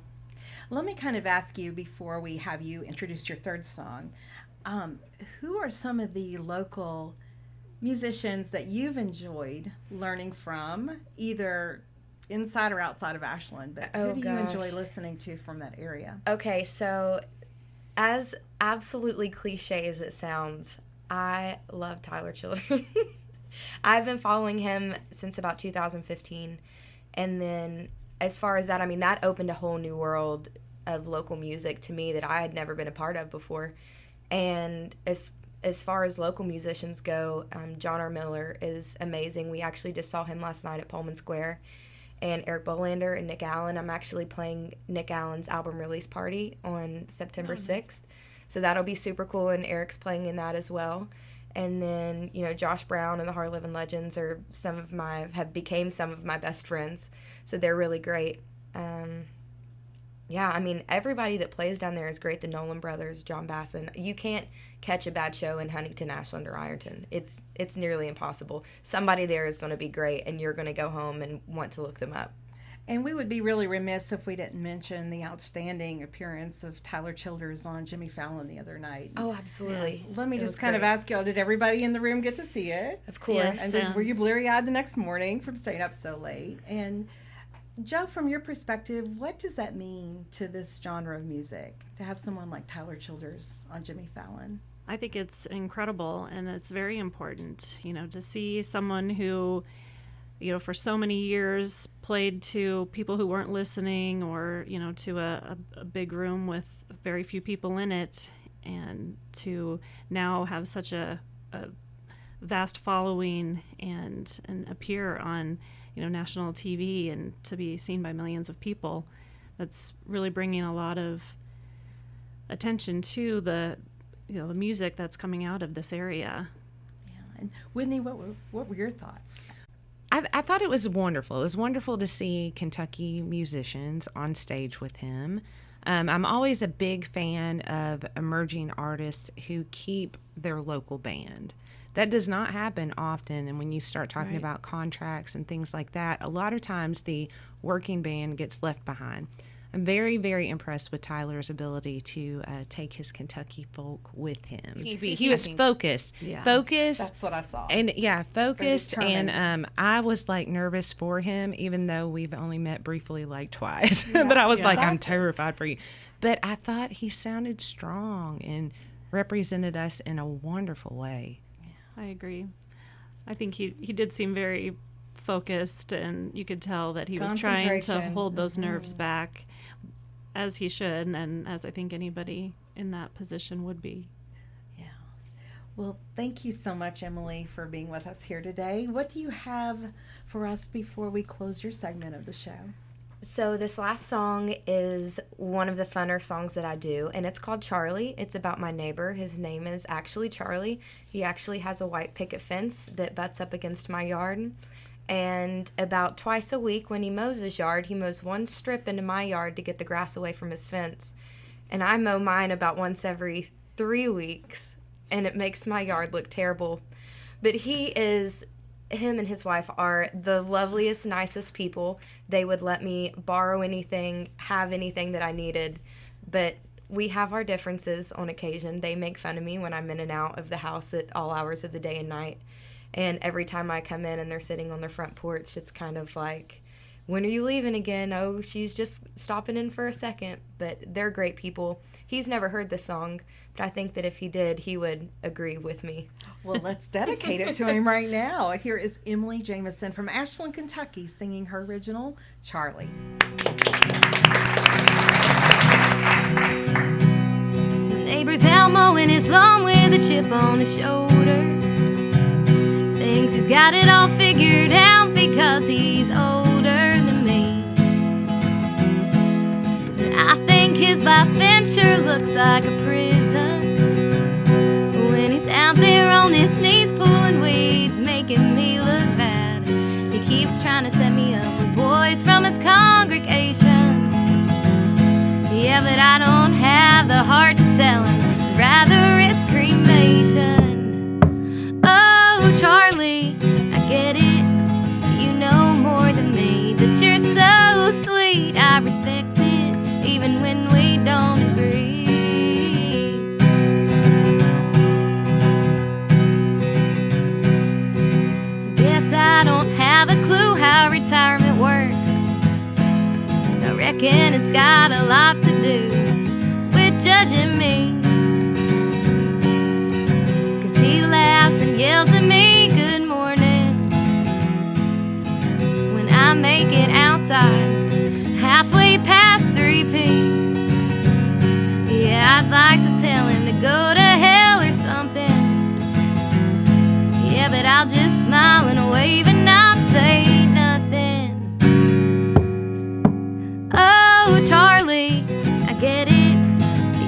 Let me kind of ask you before we have you introduce your third song. Who are some of the local musicians that you've enjoyed learning from, either inside or outside of Ashland? But who do you enjoy listening to from that area? Okay, so as absolutely cliche as it sounds, I love Tyler Childers. I've been following him since about 2015. And then as far as that, that opened a whole new world of local music to me that I had never been a part of before. And as far as local musicians go, John R. Miller is amazing. We actually just saw him last night at Pullman Square. And Eric Bolander and Nick Allen. I'm actually playing Nick Allen's album release party on September 6th. So that'll be super cool, and Eric's playing in that as well. And then, Josh Brown and the Hard Living Legends are became some of my best friends. So they're really great. Everybody that plays down there is great. The Nolan Brothers, John Basson. You can't catch a bad show in Huntington, Ashland, or Ironton. It's nearly impossible. Somebody there is going to be great, and you're going to go home and want to look them up. And we would be really remiss if we didn't mention the outstanding appearance of Tyler Childers on Jimmy Fallon the other night. Oh, absolutely. Yes. Let me just kind of ask y'all, did everybody in the room get to see it? Of course. And were you bleary-eyed the next morning from staying up so late? And Joe, from your perspective, what does that mean to this genre of music, to have someone like Tyler Childers on Jimmy Fallon? I think it's incredible, and it's very important, to see someone who, for so many years played to people who weren't listening, or, to a big room with very few people in it, and to now have such a vast following and appear on, national TV, and to be seen by millions of people. That's really bringing a lot of attention to the music that's coming out of this area. Yeah. And Whitney, what were your thoughts? I thought it was wonderful. It was wonderful to see Kentucky musicians on stage with him. I'm always a big fan of emerging artists who keep their local band. That does not happen often, and when you start talking about contracts and things like that, a lot of times the working band gets left behind. I'm very, very impressed with Tyler's ability to take his Kentucky folk with him. He was focused. Yeah. Focused. That's what I saw. And focused. And I was nervous for him, even though we've only met briefly twice. Yeah, but I was I'm terrified for you. But I thought he sounded strong and represented us in a wonderful way. I agree. I think he did seem very focused, and you could tell that he was trying to Concentration. hold those nerves back, as he should, and as I think anybody in that position would be. Yeah. Well, thank you so much, Emily, for being with us here today. What do you have for us before we close your segment of the show? So this last song is one of the funner songs that I do, and it's called Charlie. It's about my neighbor. His name is actually Charlie. He actually has a white picket fence that butts up against my yard. And about twice a week when he mows his yard, he mows one strip into my yard to get the grass away from his fence. And I mow mine about once every 3 weeks, and it makes my yard look terrible. But him and his wife are the loveliest, nicest people. They would let me borrow anything, have anything that I needed. But we have our differences on occasion. They make fun of me when I'm in and out of the house at all hours of the day and night. And every time I come in and they're sitting on their front porch, it's kind of like, when are you leaving again? Oh, she's just stopping in for a second. But they're great people. He's never heard this song, but I think that if he did, he would agree with me. Well, let's dedicate it to him right now. Here is Emily Jamison from Ashland, Kentucky, singing her original, Charlie. Neighbor's out mowing his lawn with a chip on his shoulder. Thinks he's got it all figured out because he's older than me. I think his life venture looks like a prison. When he's out there on his knees pulling weeds, making me look bad. He keeps trying to set me up with boys from his congregation. Yeah, but I don't have the heart to tell him, I'd rather risk cremation. Oh, Charlie, I get it, you know more than me, but you're so sweet, I respect it, even when we don't agree. I guess I don't have a clue how retirement works. I reckon it's got a lot to do with judging me. 'Cause he laughs and yells at me, good morning, when I make it outside, halfway past 3 p. Yeah, I'd like to tell him to go to hell or something. Yeah, but I'll just smile and wave and not say nothing. Oh, Charlie, I get it,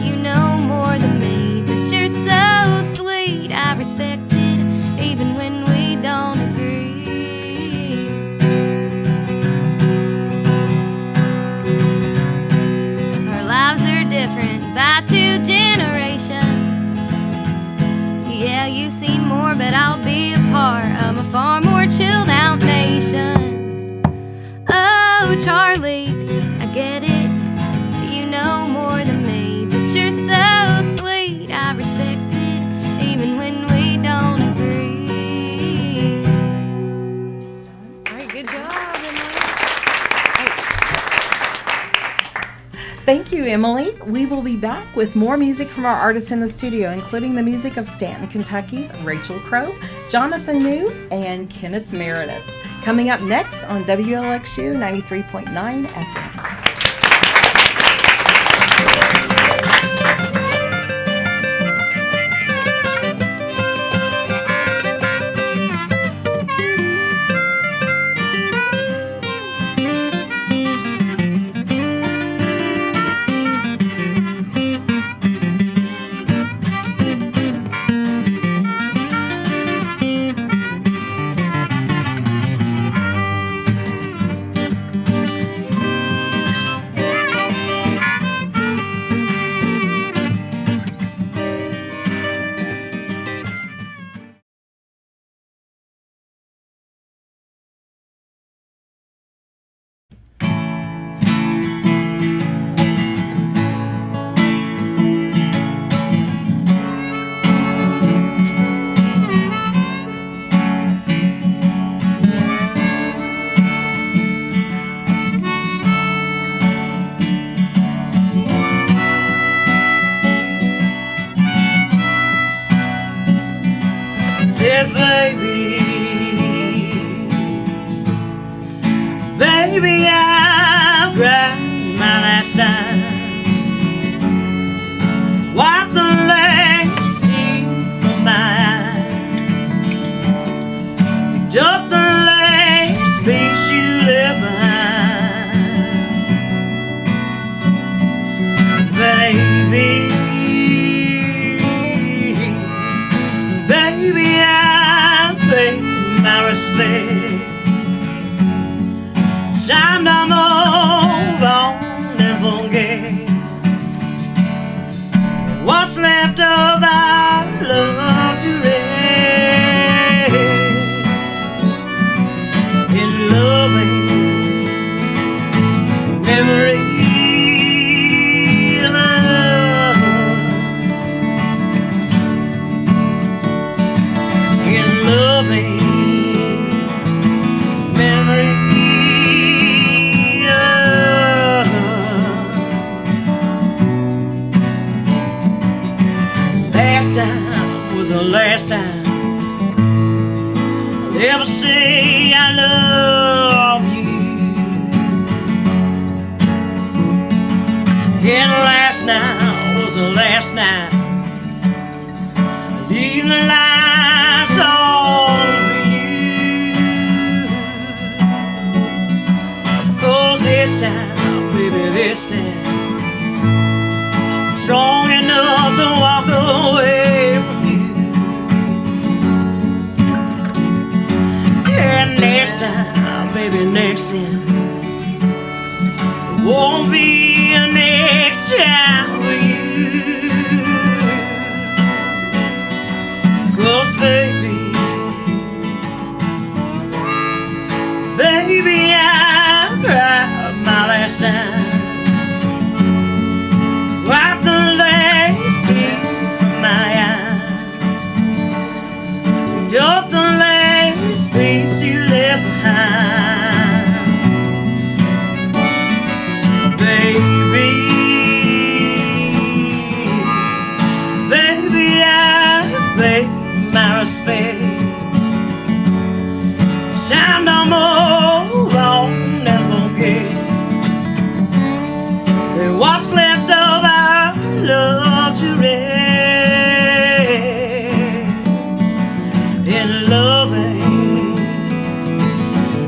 you know more than me, but you're so sweet, I respect it, even when we don't agree. Our lives are different by 2 generations. Yeah, you see more, but I'll be a part of a far more chilled out nation. Oh, Charlie, I get it, you know more than me, but you're so sweet, I respect it, even when we don't agree. All right, good job, Emily. Thank you, Emily. We will be back with more music from our artists in the studio, including the music of Stanton, Kentucky's Rachel Crowe, Jonathan New, and Kenneth Meredith. Coming up next on WLXU 93.9 FM. Said, baby, my last time. Wipe the last tear from my eye. Picked up the last piece you left behind. Baby, baby, I pay my respects. It's time to move on and forget what's left of our love to rest in loving memory of love, in loving memory. Last time was the last time I'll ever say I love you. And last night was the last night I leave the lights on for you. 'Cause this time, baby, this time I'm strong enough to walk away from you. And next time, baby, next time it won't be a next time with you. 'Cause baby, baby, I cried my last time. Wipe the last tear from my eye. Picked up the last piece you left behind. Baby, baby, I pay my respects. It's time to move on and forget what's left of our love to rest in loving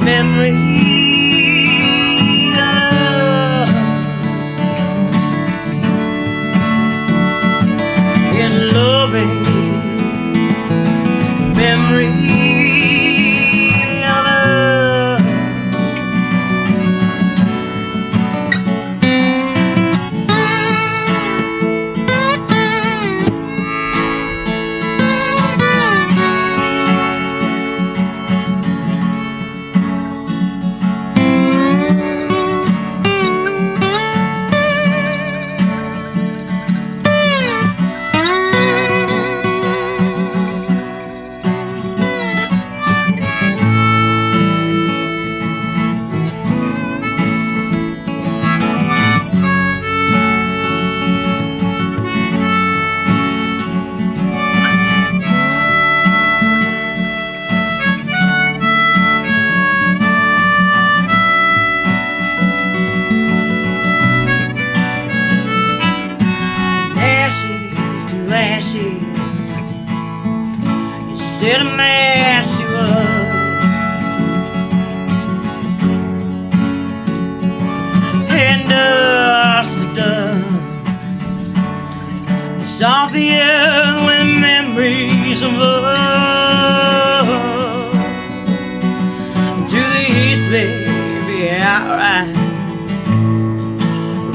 memory of love, in loving memory of love. Set a match to us, and dust to dust. It's off the earth with memories of us. To the east, baby, alright.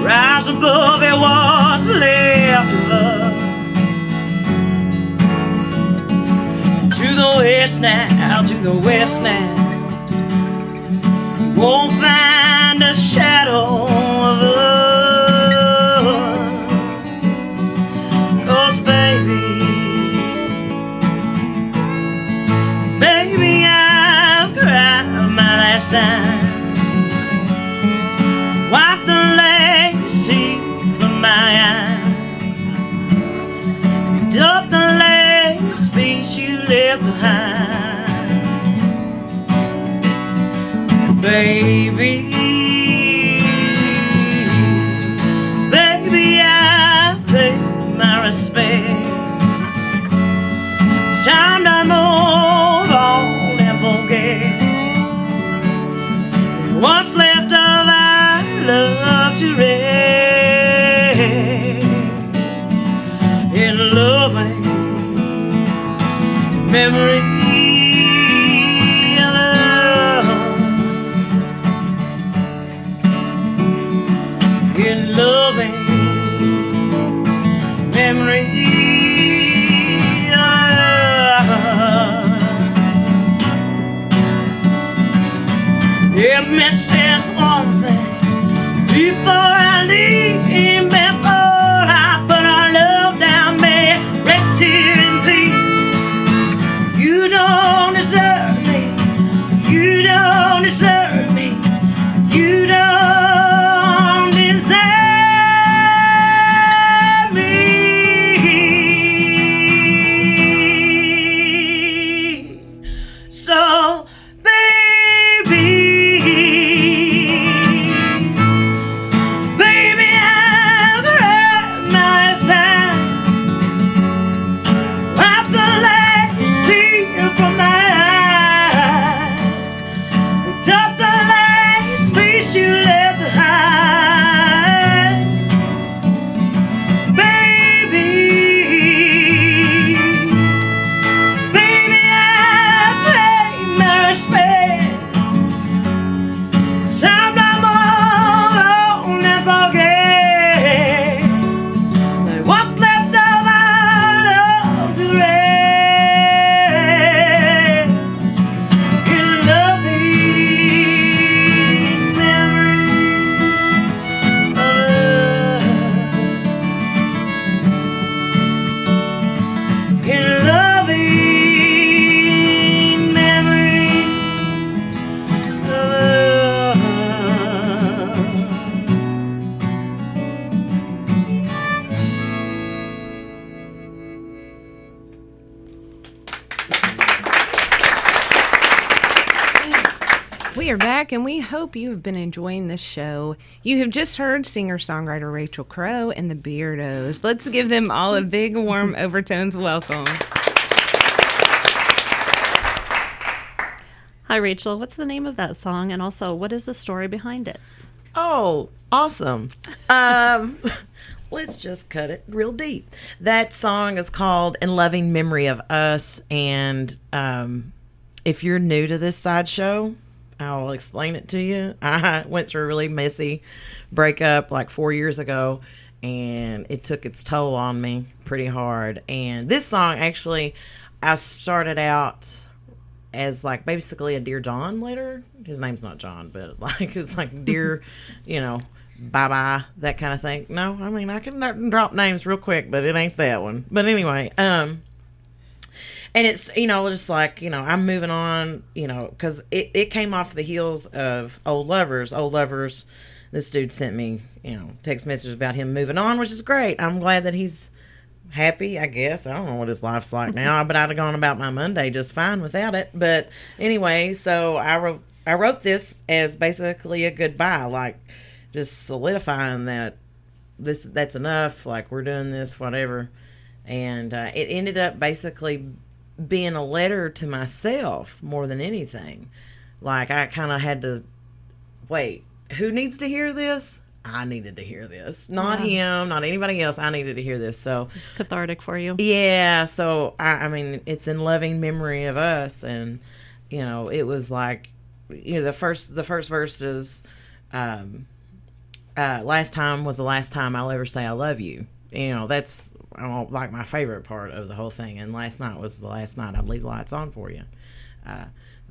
Rise above it, what's left of us. To the west now, to the west now. You won't find a shadow of us. 'Cause baby, baby, I've cried my last time. Wipe the last tear from my eye. Picked up the last piece you left behind. Baby, loving memory. It missed this one thing before I leave, before I put our love down, may it rest here in peace. You don't deserve me, you don't deserve me, you don't deserve me. So, baby, We are back, and we hope you have been enjoying this show. You have just heard singer-songwriter Rachel Crowe and the Beardos. Let's give them all a big, warm Overtones welcome. Hi, Rachel. What's the name of that song? And also, what is the story behind it? Oh, awesome. Let's just cut it real deep. That song is called In Loving Memory of Us. And if you're new to this sideshow, I'll explain it to you. I went through a really messy breakup like 4 years ago, and it took its toll on me pretty hard. And this song, actually, I started out as like basically a Dear John letter. His name's not John, but like it's like Dear, you know, bye-bye, that kind of thing. No, I mean, I can drop names real quick, but it ain't that one. But anyway, and it's, you know, just like, you know, I'm moving on, you know, because it came off the heels of Old Lovers. Old Lovers, this dude sent me, you know, text messages about him moving on, which is great. I'm glad that he's happy, I guess. I don't know what his life's like now, but I'd have gone about my Monday just fine without it. But anyway, so I wrote this as basically a goodbye, like just solidifying that that's enough, like we're doing this, whatever. And it ended up basically being a letter to myself more than anything. Like I kind of had to wait, who needs to hear this? I needed to hear this, not him, not anybody else. I needed to hear this. So It's cathartic for you. yeah, so I mean, it's in loving memory of us. And you know, it was like, you know, the first verse is last time was the last time I'll ever say I love you. You know, that's like my favorite part of the whole thing. And last night was the last night I'd leave the lights on for you.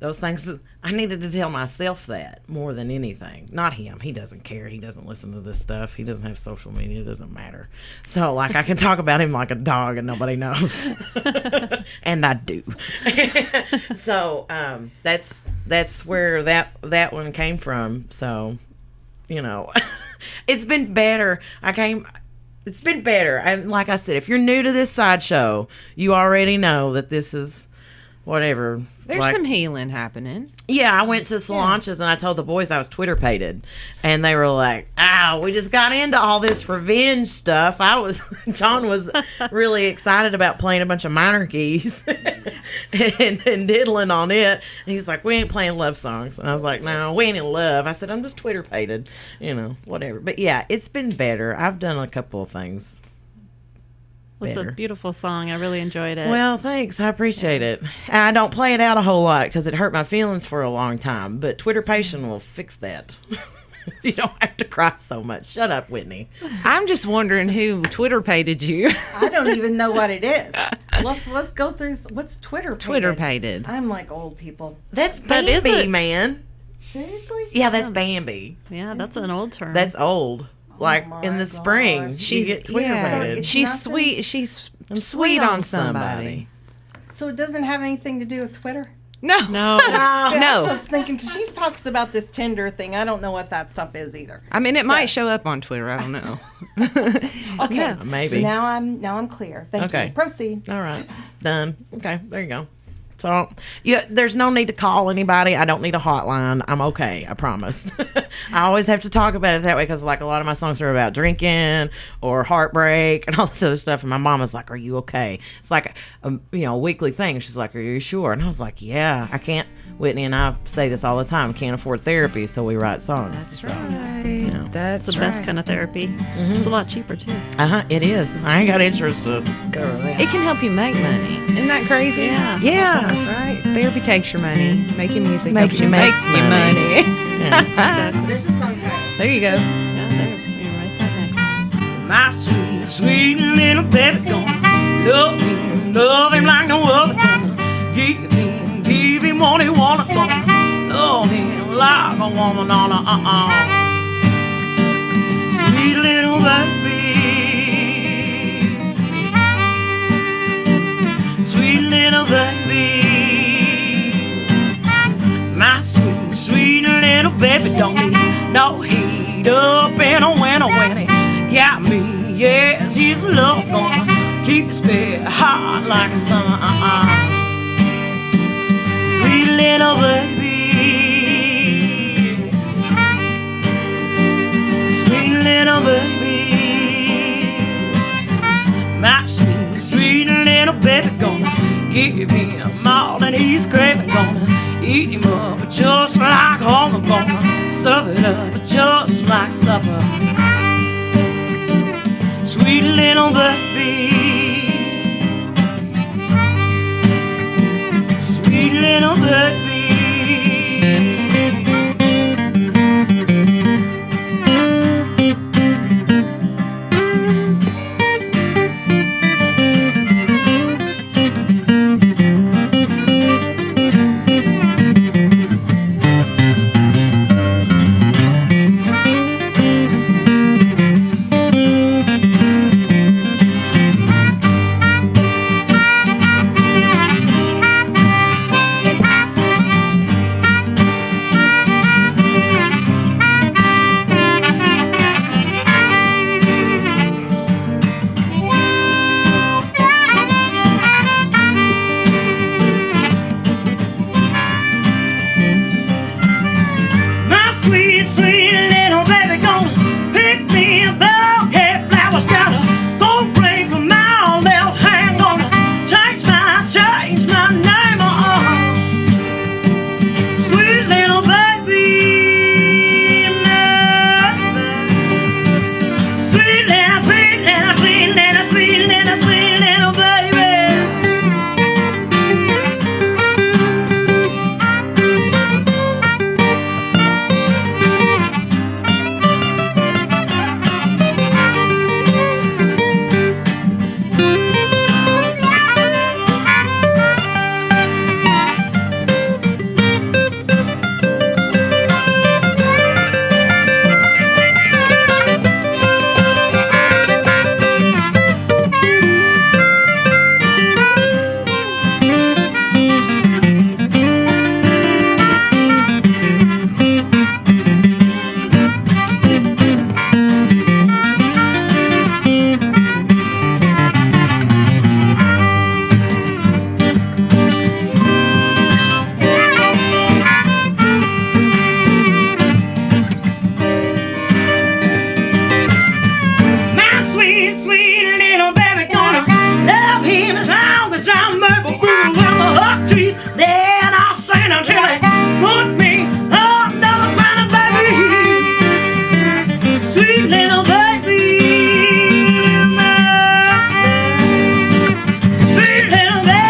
Those things, I needed to tell myself that more than anything. Not him. He doesn't care. He doesn't listen to this stuff. He doesn't have social media. It doesn't matter. So, like, I can talk about him like a dog and nobody knows. And I do. So, that's where that one came from. So, you know, it's been better. It's been better. Like I said, if you're new to this sideshow, you already know that this is whatever. There's like, some healing happening. Yeah, I went to Solange's and I told the boys I was Twitter-pated. And they were like, we just got into all this revenge stuff. John was really excited about playing a bunch of minor keys and diddling on it. And he's like, we ain't playing love songs. And I was like, no, we ain't in love. I said, I'm just Twitter-pated, you know, whatever. But yeah, it's been better. I've done a couple of things. Well, it's a beautiful song. I really enjoyed it. Well, thanks. I appreciate it. I don't play it out a whole lot because it hurt my feelings for a long time. But Twitter Patient will fix that. You don't have to cry so much. Shut up, Whitney. I'm just wondering who Twitter pated you. I don't even know what it is. Let's go through. What's Twitter pated? Twitter pated. I'm like old people. That's But is Bambi, it- man. Seriously? Yeah, that's Bambi. Yeah, that's an old term. That's old. Like my in the gosh. spring, you She's get Twitter yeah, pated. it's she's nothing- sweet. She's I'm sweet on somebody. So it doesn't have anything to do with Twitter? No, no. See, I No. was just thinking, 'cause she talks about this Tinder thing. I don't know what that stuff is either. I mean, it might show up on Twitter. I don't know. Okay, Yeah, maybe. So now I'm clear. Thank Okay. you. Proceed. All right, done. Okay, there you go. So, yeah, there's no need to call anybody. I don't need a hotline. I'm okay. I promise. I always have to talk about it that way because, like, a lot of my songs are about drinking or heartbreak and all this other stuff. And my mom was like, "Are you okay?" It's like a weekly thing. She's like, "Are you sure?" And I was like, "Yeah, I can't." Whitney and I say this all the time. Can't afford therapy, so we write songs. That's So, right. That's It's the best kind of therapy. It's a lot cheaper too. It is. I ain't got insurance to cover that. It can help you make money. Isn't that crazy? Yeah. Yeah. Right. Therapy takes your money. Making music Makes helps you you make make your money. money. Exactly. There's a song title. There you go. Yeah, there. You write that next. My sweet, sweet little baby gonna love him like no other gonna give him what he wanna gonna love him like a woman on a sweet little baby, sweet little baby, my sweet, sweet little baby don't need no heat up in a winter when he got me. Yes, his love gonna keep his bed hot like a summer. Sweet little baby, sweet little baby, my sweet, sweet little baby gonna give him all that he's craving. Gonna eat him up just like home. Gonna serve it up just like supper. Sweet little baby, sweet little baby. My sweet, sweet little baby gonna pick me a bouquet of flowers. Got a gold ring from my old left hand. Gonna change my name. Sweet little baby, sweet little, sweet little, sweet little, sweet little, sweet little baby. My sweet, sweet little baby gonna love him as long as I'm able. When the hot trees, then I'll stand until they put me under the ground, baby. Sweet little baby, sweet little baby.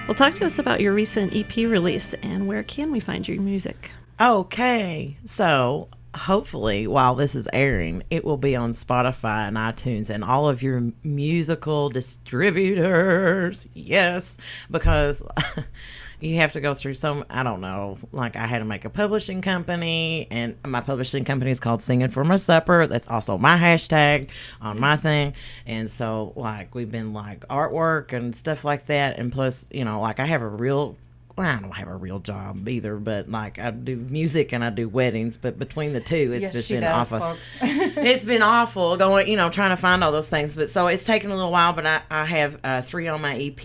Well, talk to us about your recent EP release and where can we find your music? Okay, so hopefully while this is airing, it will be on Spotify and iTunes and all of your musical distributors. Yes, because you have to go through I don't know, like I had to make a publishing company, and my publishing company is called Singing for My Supper. That's also my hashtag on my thing. And so like we've been like artwork and stuff like that. And plus, you know, like I have I don't have a real job either, but like I do music and I do weddings, but between the two, it's just been awful. It's been awful going, you know, trying to find all those things. But so it's taken a little while, but I have 3 on my EP.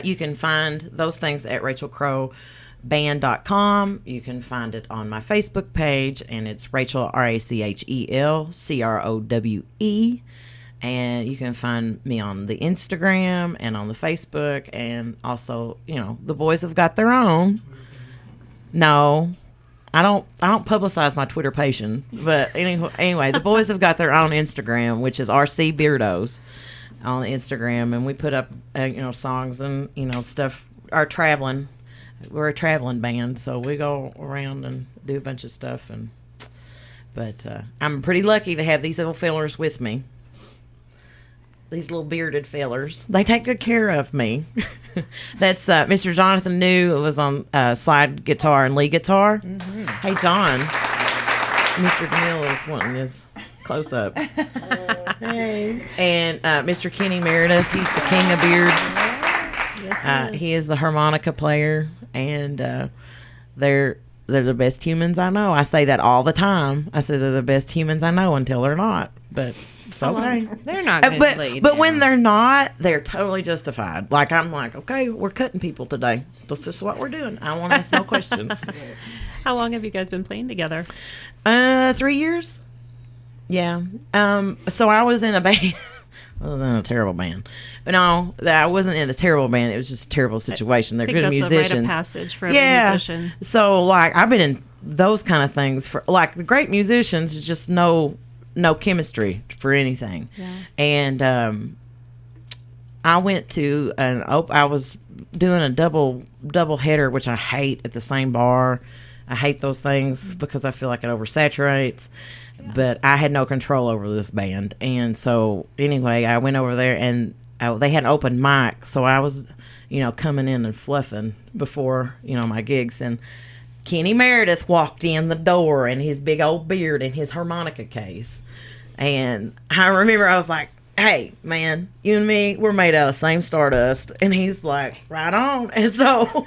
You can find those things at rachelcroweband.com. You can find it on my Facebook page, and it's Rachel, RachelCrowe. And you can find me on the Instagram and on the Facebook, and also, you know, the boys have got their own. No, I don't publicize my Twitter page, but anyway, the boys have got their own Instagram, which is RC Beardos on Instagram, and we put up you know, songs and, you know, stuff. We're a traveling band, so we go around and do a bunch of stuff. But I'm pretty lucky to have these little fellers with me. These little bearded fellers. They take good care of me. That's Mr. Jonathan New was on slide guitar and lead guitar. Mm-hmm. Hey, John. Mr. DeMille is wanting his close up. Hey. And Mr. Kenny Meredith, he's the king of beards. Yes, he is the harmonica player, and they're the best humans I know. I say that all the time. I say they're the best humans I know until they're not. But it's okay. They're not good but when they're not, they're totally justified. Like I'm like, okay, we're cutting people today. That's just what we're doing. I want to ask no questions. How long have you guys been playing together? 3 years. Yeah. So I was in a band. Well, in a terrible band. But no, I wasn't in a terrible band. It was just a terrible situation. They're good musicians. That's a rite of passage for every musician. So like I've been in those kind of things for like the great musicians, just no chemistry for anything. Yeah. And I went to I was doing a double header, which I hate, at the same bar. I hate those things because I feel like it oversaturates. Yeah. But I had no control over this band. And so anyway, I went over there and they had an open mic. So I was, you know, coming in and fluffing before, you know, my gigs. And Kenny Meredith walked in the door in his big old beard and his harmonica case. And I remember I was like, hey, man, you and me, we're made out of the same stardust. And he's like, right on. And so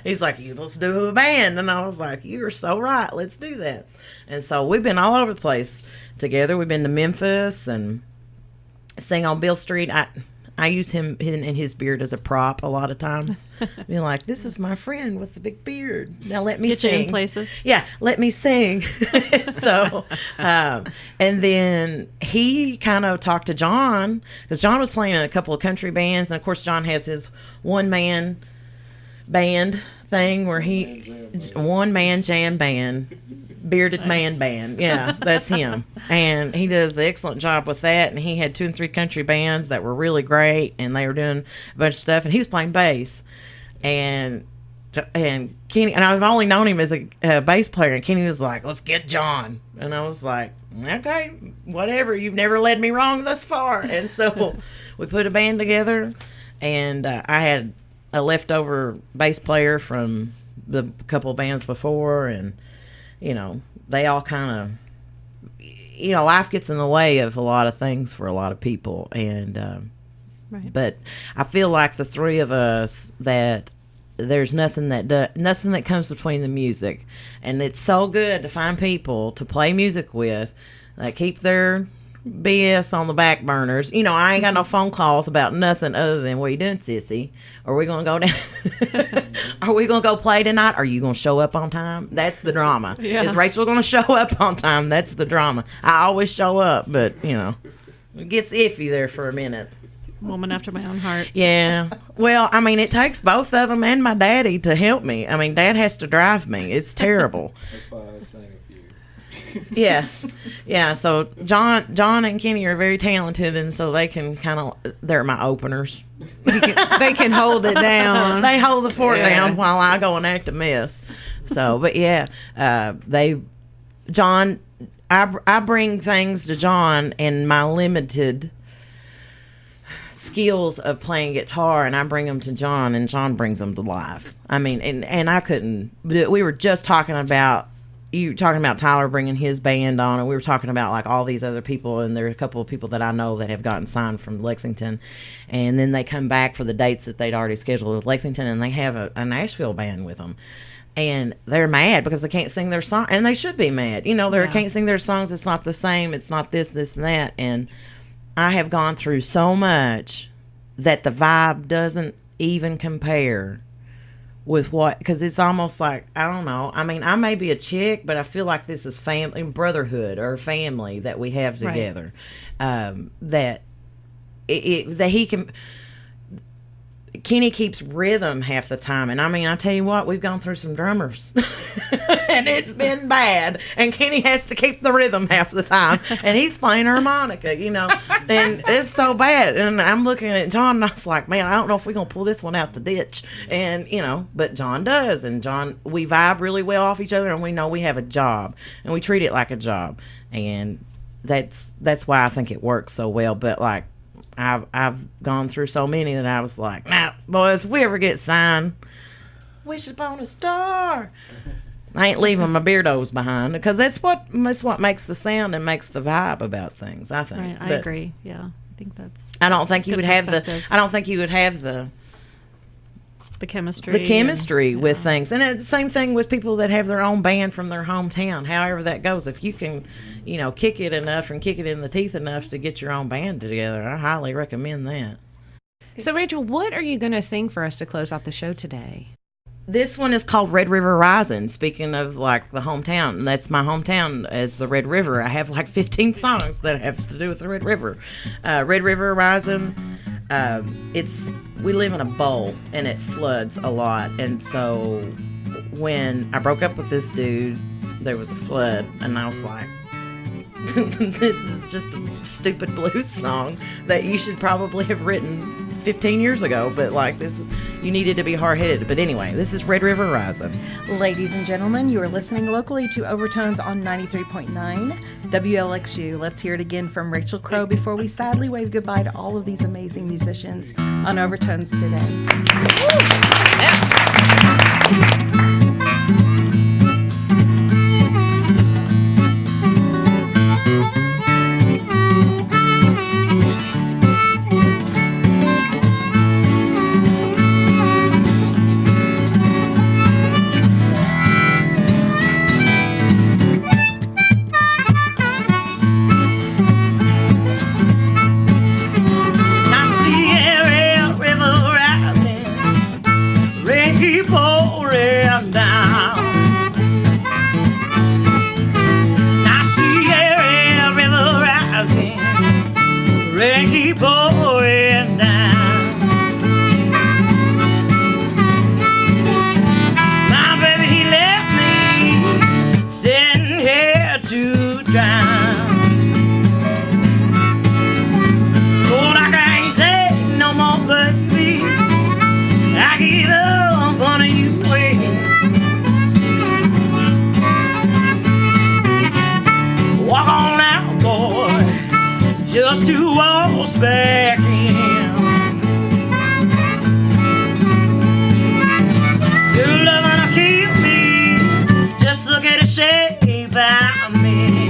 he's like, let's do a band. And I was like, you're so right. Let's do that. And so we've been all over the place together. We've been to Memphis and sing on Bill Street. I use him and his beard as a prop a lot of times. Be like, this is my friend with the big beard. Now let me sing. Get you in places. Yeah, let me sing. So, and then he kind of talked to John, because John was playing in a couple of country bands. And, of course, John has his one-man band thing where one-man jam band. Bearded nice. Man band. Yeah, that's him. And he does an excellent job with that. And he had 2 and 3 country bands that were really great, and they were doing a bunch of stuff, and he was playing bass. And Kenny, and I've only known him as a bass player, and Kenny was like, let's get John. And I was like, okay, whatever, you've never led me wrong thus far. And so we put a band together, and I had a leftover bass player from the couple of bands before, and you know, they all kind of, you know, life gets in the way of a lot of things for a lot of people. And, right. But I feel like the 3 of us, that there's nothing that comes between the music. And it's so good to find people to play music with that keep their BS on the back burners. You know, I ain't got no phone calls about nothing other than, what are you doing, sissy? Are we going to go down? Are we going to go play tonight? Are you going to show up on time? That's the drama. Yeah. Is Rachel going to show up on time? That's the drama. I always show up, but, you know, it gets iffy there for a minute. Woman after my own heart. Yeah. Well, I mean, it takes both of them and my daddy to help me. I mean, Dad has to drive me. It's terrible. That's why I was saying a few. Yeah. So John and Kenny are very talented, and so they can they're my openers. They can hold it down. They hold the fort down while I go and act a mess. So, but yeah, I bring things to John and my limited skills of playing guitar, and I bring them to John, and John brings them to life. I mean, and I couldn't. We were just talking about Tyler bringing his band on, and we were talking about like all these other people, and there are a couple of people that I know that have gotten signed from Lexington, and then they come back for the dates that they'd already scheduled with Lexington, and they have a Nashville band with them. And they're mad because they can't sing their song, and they should be mad. They can't sing their songs. It's not the same. It's not this, and that. And I have gone through so much that the vibe doesn't even compare with because it's almost like, I don't know. I mean, I may be a chick, but I feel like this is family, brotherhood, or family that we have together. Right. That he can. Kenny keeps rhythm half the time, and I mean, I tell you what, we've gone through some drummers, and it's been bad. And Kenny has to keep the rhythm half the time, and he's playing harmonica, and it's so bad. And I'm looking at John, and I was like, man, I don't know if we're gonna pull this one out the ditch. And but John does, and we vibe really well off each other, and we know we have a job, and we treat it like a job, and that's why I think it works so well. But like, I've gone through so many that I was like, nah, boys, if we ever get signed, wish upon a star. I ain't leaving my beardos behind, because that's what makes the sound and makes the vibe about things, I think. Right, I agree. Yeah, I think that's. I don't think you would have the chemistry. The chemistry with things. And it's the same thing with people that have their own band from their hometown, however that goes. If you can, kick it enough and kick it in the teeth enough to get your own band together, I highly recommend that. So, Rachel, what are you going to sing for us to close out the show today? This one is called Red River Rising. Speaking of like the hometown, and that's my hometown as the Red River. I have like 15 songs that have to do with the Red River. Red River Rising. We live in a bowl and it floods a lot, and so when I broke up with this dude, there was a flood, and I was like, this is just a stupid blues song that you should probably have written 15 years ago, but like you needed to be hard-headed. But anyway, this is Red River Rising. Ladies and gentlemen, you are listening locally to Overtones on 93.9 WLXU. Let's hear it again from Rachel Crowe before we sadly wave goodbye to all of these amazing musicians on Overtones today. Just 2 walls back in. Your loving will kill me. Just look at the shape I'm in.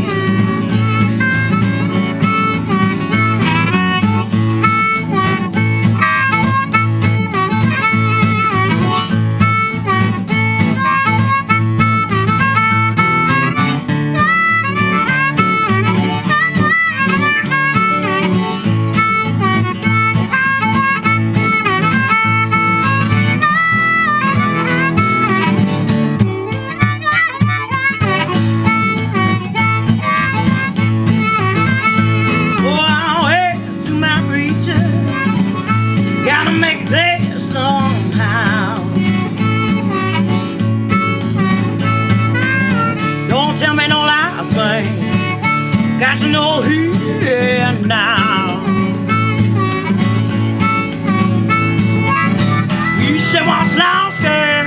she was lost, girl.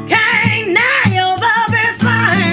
Can't never be found.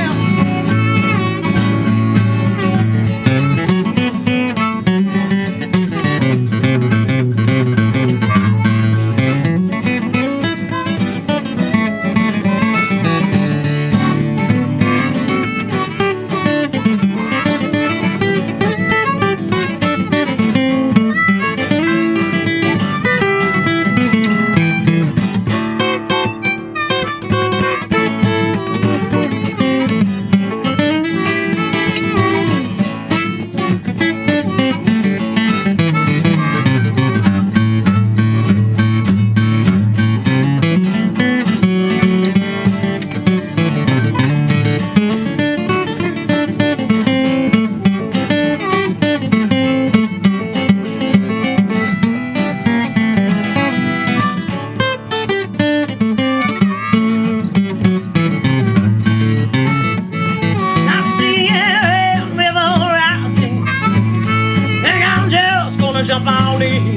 Jump on in.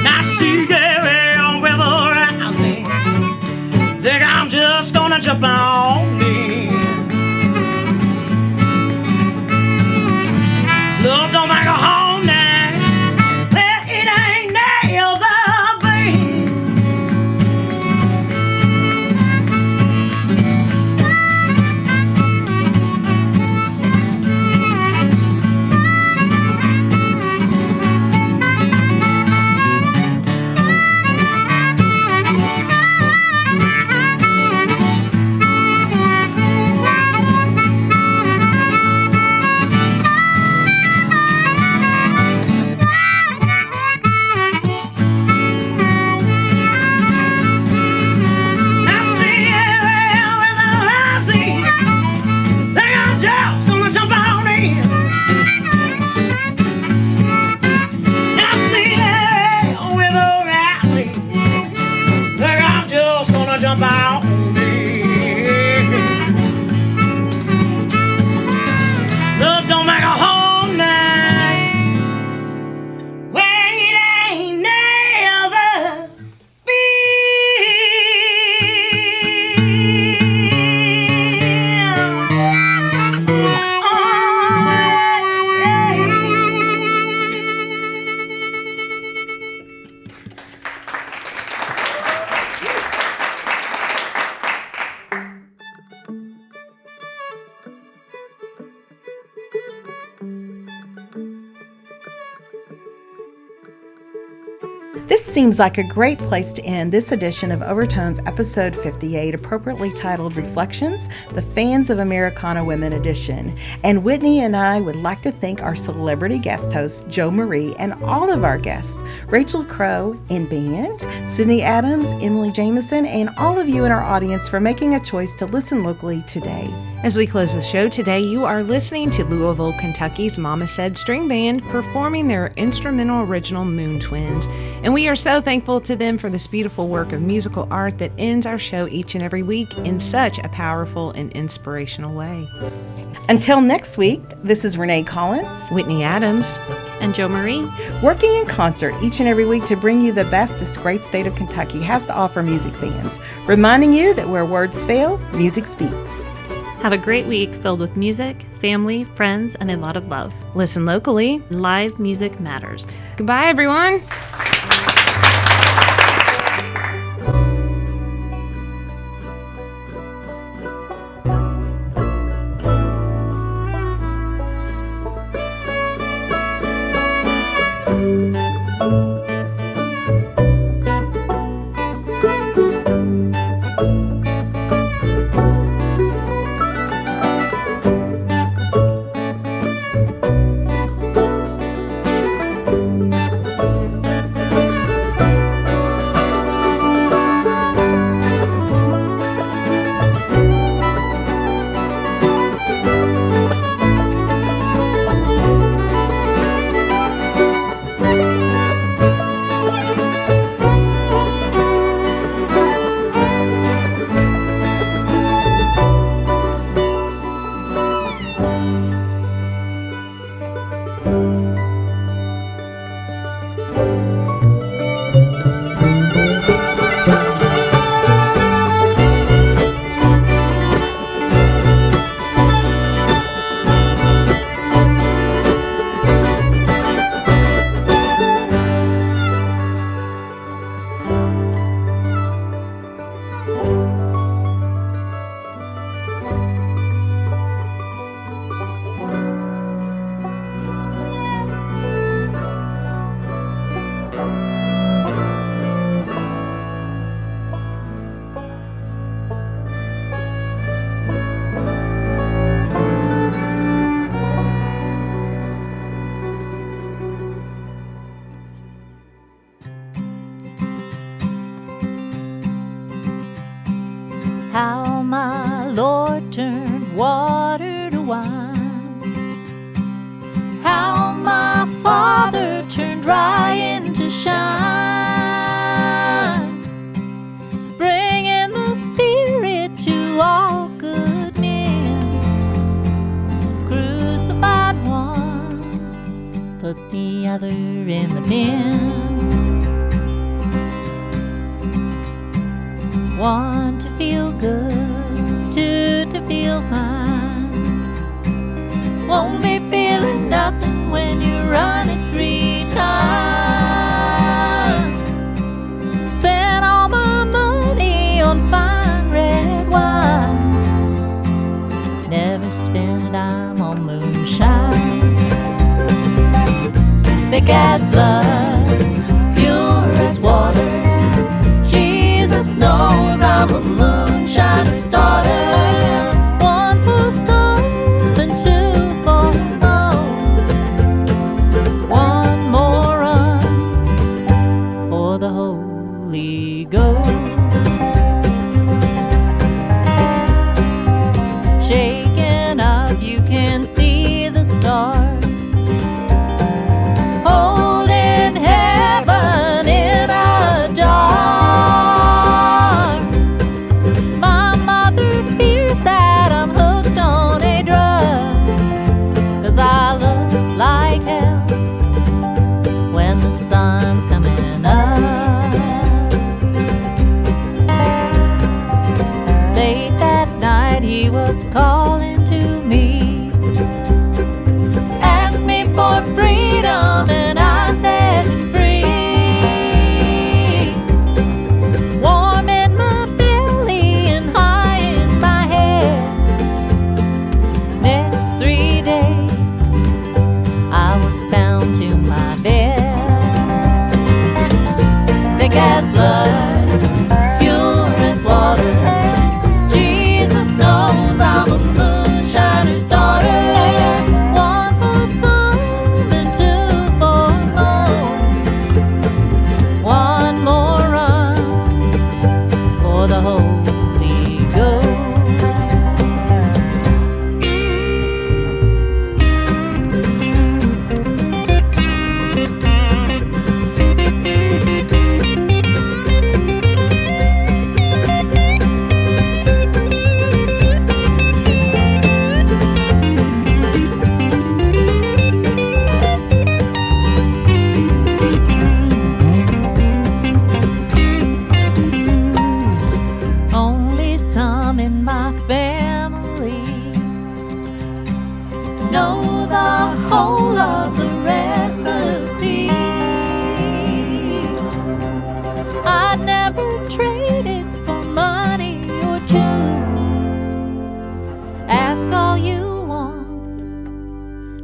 Now see Gary River rising. Think I'm just gonna jump on in. Love don't make a home now. Well, it ain't never been. Jump out on me. Love don't make a home night. Well, it ain't never This seems like a great place to end this edition of Overtones episode 58, appropriately titled Reflections, the Fans of Americana Women edition. And Whitney and I would like to thank our celebrity guest hosts, Jo Marie, and all of our guests, Rachel Crowe and band, Sydney Adams, Emily Jamison, and all of you in our audience for making a choice to listen locally today. As we close the show today, you are listening to Louisville, Kentucky's Mama Said String Band performing their instrumental original Moon Twins. And we are so thankful to them for this beautiful work of musical art that ends our show each and every week in such a powerful and inspirational way. Until next week, this is Renee Collins, Whitney Adams, and Jo Marie, working in concert each and every week to bring you the best this great state of Kentucky has to offer music fans, reminding you that where words fail, music speaks. Have a great week filled with music, family, friends, and a lot of love. Listen locally. Live music matters. Goodbye, everyone. How my Lord turned water to wine. How my Father turned rye into shine. Bringing the Spirit to all good men. Crucified one, put the other in the pen. One to feel good, two to feel fine. Won't be feeling nothing when you run it 3 times. Spent all my money on fine red wine. Never spent a dime on moonshine. Thick as blood, pure as water. Jesus knows I'm a moonshiner's daughter. One for something, two for more. One more run for the Holy Ghost. Shaken up, you can see the stars. Holding heaven in a jar. He was calling to me, asked me for freedom, and I set him free. Warm in my belly and high in my head. Next 3 days I was bound to my bed. Thick as blood, pure as water. I'm a moonshiner's daughter. One for some and two for more. One more run for the Holy Ghost.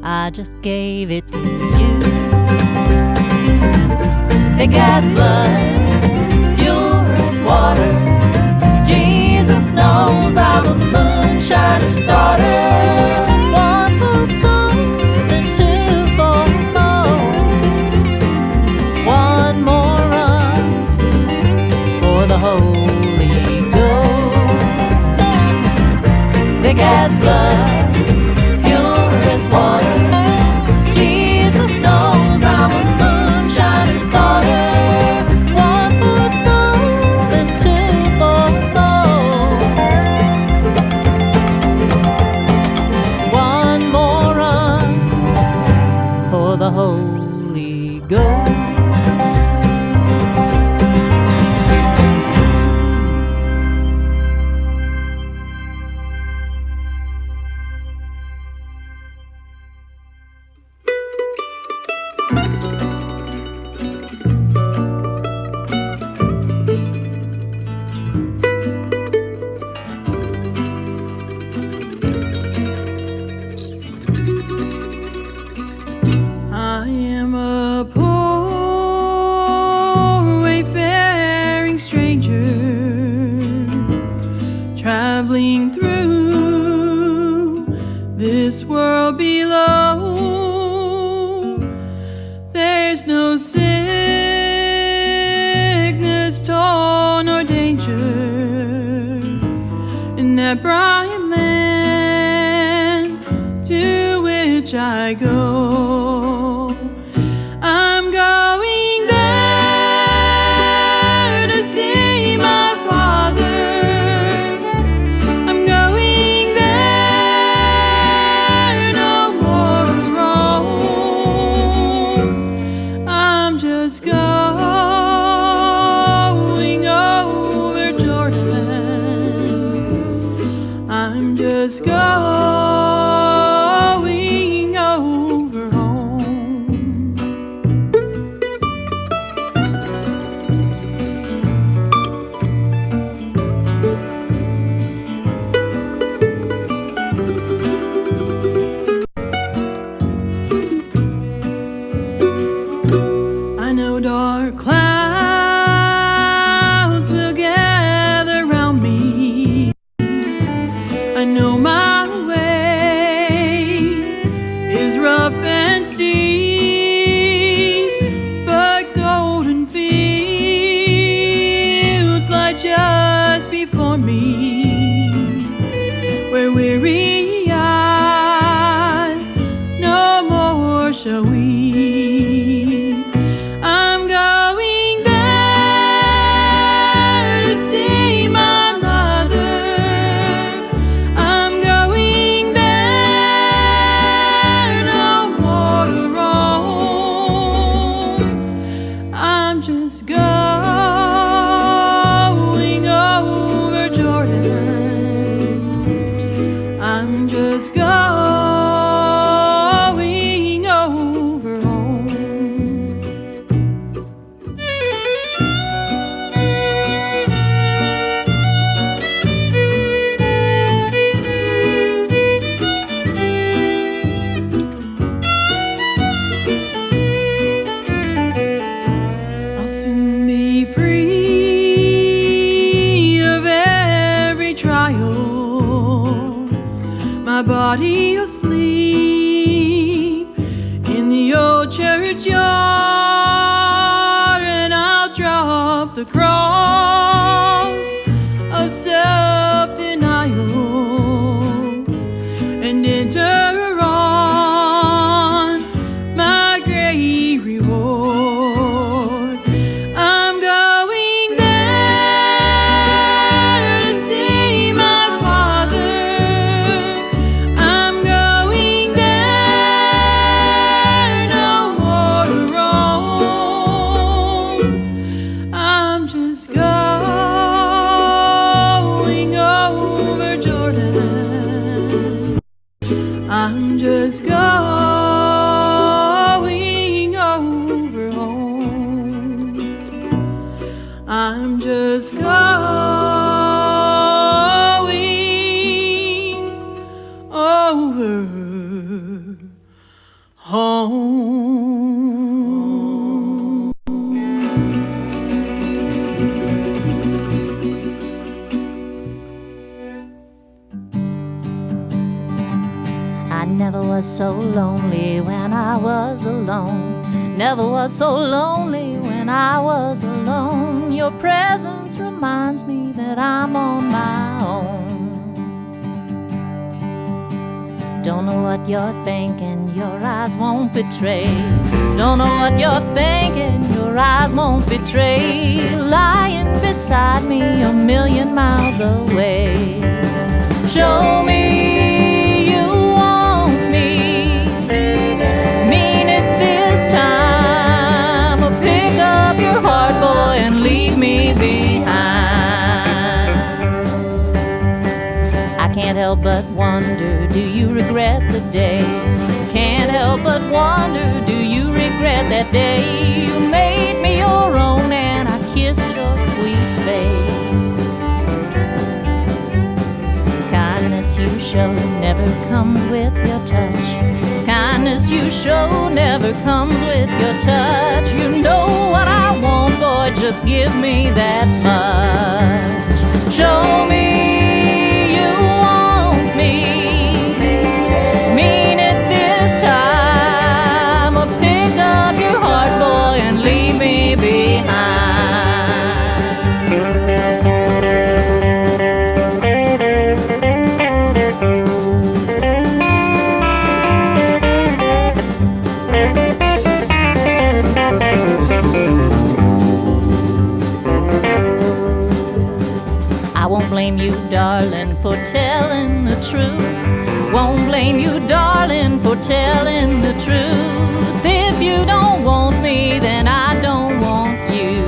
I just gave it to you. Thick as blood, pure as water. Jesus knows I'm a moonshiner's daughter. One for something, two for more. One more run for the Holy Ghost. Thick as blood, pure as water. Jesus knows I'm a moonshiner's daughter. One for something, two for more. One more run for the Holy Ghost. this world below, there's no sickness, toil, nor danger in that bright land to which I go. I'm going there to see my Father. I'm going there, no more to roam. I'm just going over Jordan. I'm just going over home. I know dark clouds will gather round me. I know my way is rough and steep, but golden fields lie just before me, where weary eyes no more shall weep. I'm going there to see my mother. I'm going there, no more to roam. I'm just going over Jordan. I'm just going over home. I'll soon be free of every trial. My body will sleep in the old churchyard, and I'll drop the cross of self-denial and enter on my great reward. I'm going there to see my Father. I'm going there, no more to roam. I'm just going over Jordan. I'm just going over home. I'm just going over home. I never was so lonely when I was alone. Never was so lonely when I was alone. Your presence reminds me that I'm on my own. Don't know what you're thinking, your eyes won't betray. Don't know what you're thinking, your eyes won't betray. Lying beside me a million miles away. Show me you want me, mean it this time. Or pick up your heart, boy, and leave me behind. I can't help but wonder, do you regret the day? Can't help but wonder, do you regret that day you made me your own and I kissed your sweet face? Kindness you show never comes with your touch. Kindness you show never comes with your touch. You know what I want, boy, just give me that much. Show me you want me, blame you, darling, for telling the truth. Won't blame you, darling, for telling the truth. If you don't want me, then I don't want you.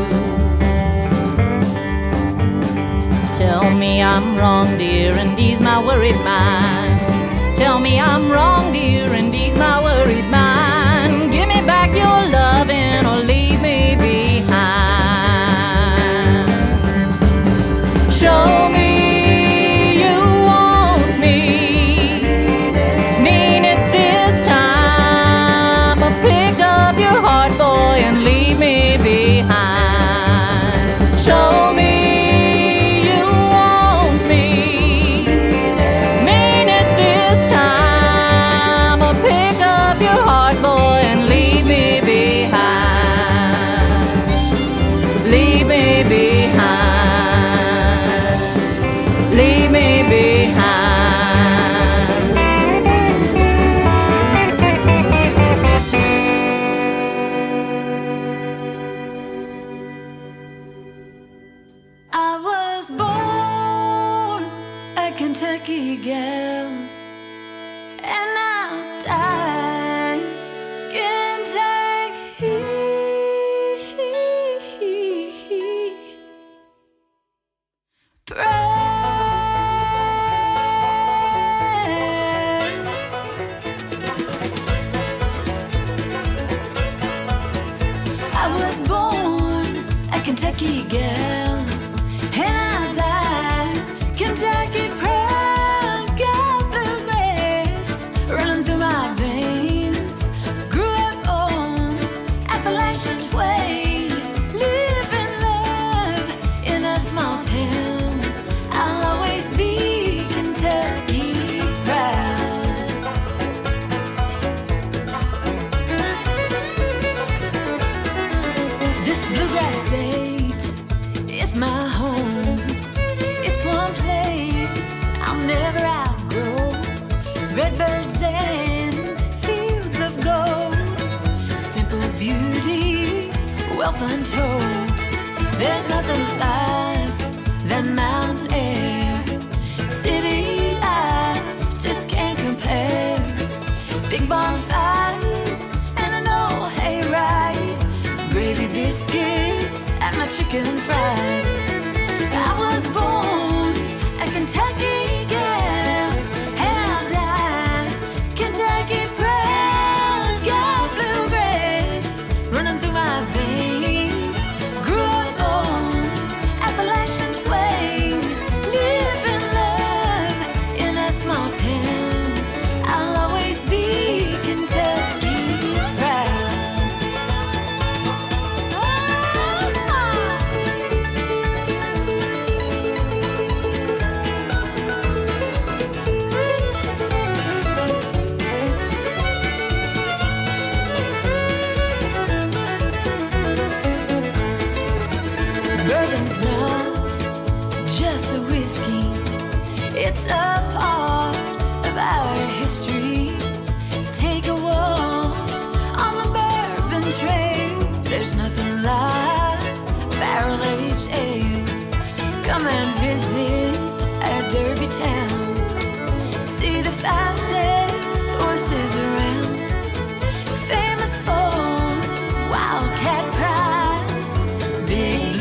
Tell me I'm wrong, dear, and ease my worried mind. Tell me I'm wrong, dear, and ease my worried mind. Give me back your loving or leave me behind. Show me you want me, mean it this time, or pick up your heart, boy, and leave me behind. Show me you want me, mean it this time, or pick up your heart, boy, and leave me behind. Leave me behind. Leave me behind. I was born a Kentucky gal, and now I Kentucky. I was born a Kentucky gal, and I died Kentucky proud. Got bluegrass running through my veins. Grew up on Appalachian Twain. Live and love in a small town. I'll always be Kentucky proud. This bluegrass state is my home. It's one place I'll never outgrow. Redbirds and fields of gold, simple beauty, wealth untold. There's nothing like that mountain air. City life just can't compare. Big bonfires and an old hayride, gravy biscuits and my chicken fried. I was born a Kentucky gal, and I'll die Kentucky proud. Got bluegrass running through my veins. Grew up on Appalachian Twain. Live and love in a small town. I'll always be Kentucky proud. Bourbon's not just a whiskey, it's a part of our history. Take a walk on the bourbon trail. There's nothing like barrel-aged ale. Come and visit our Derby town. See the fastest horses around. Famous for wildcat pride. Big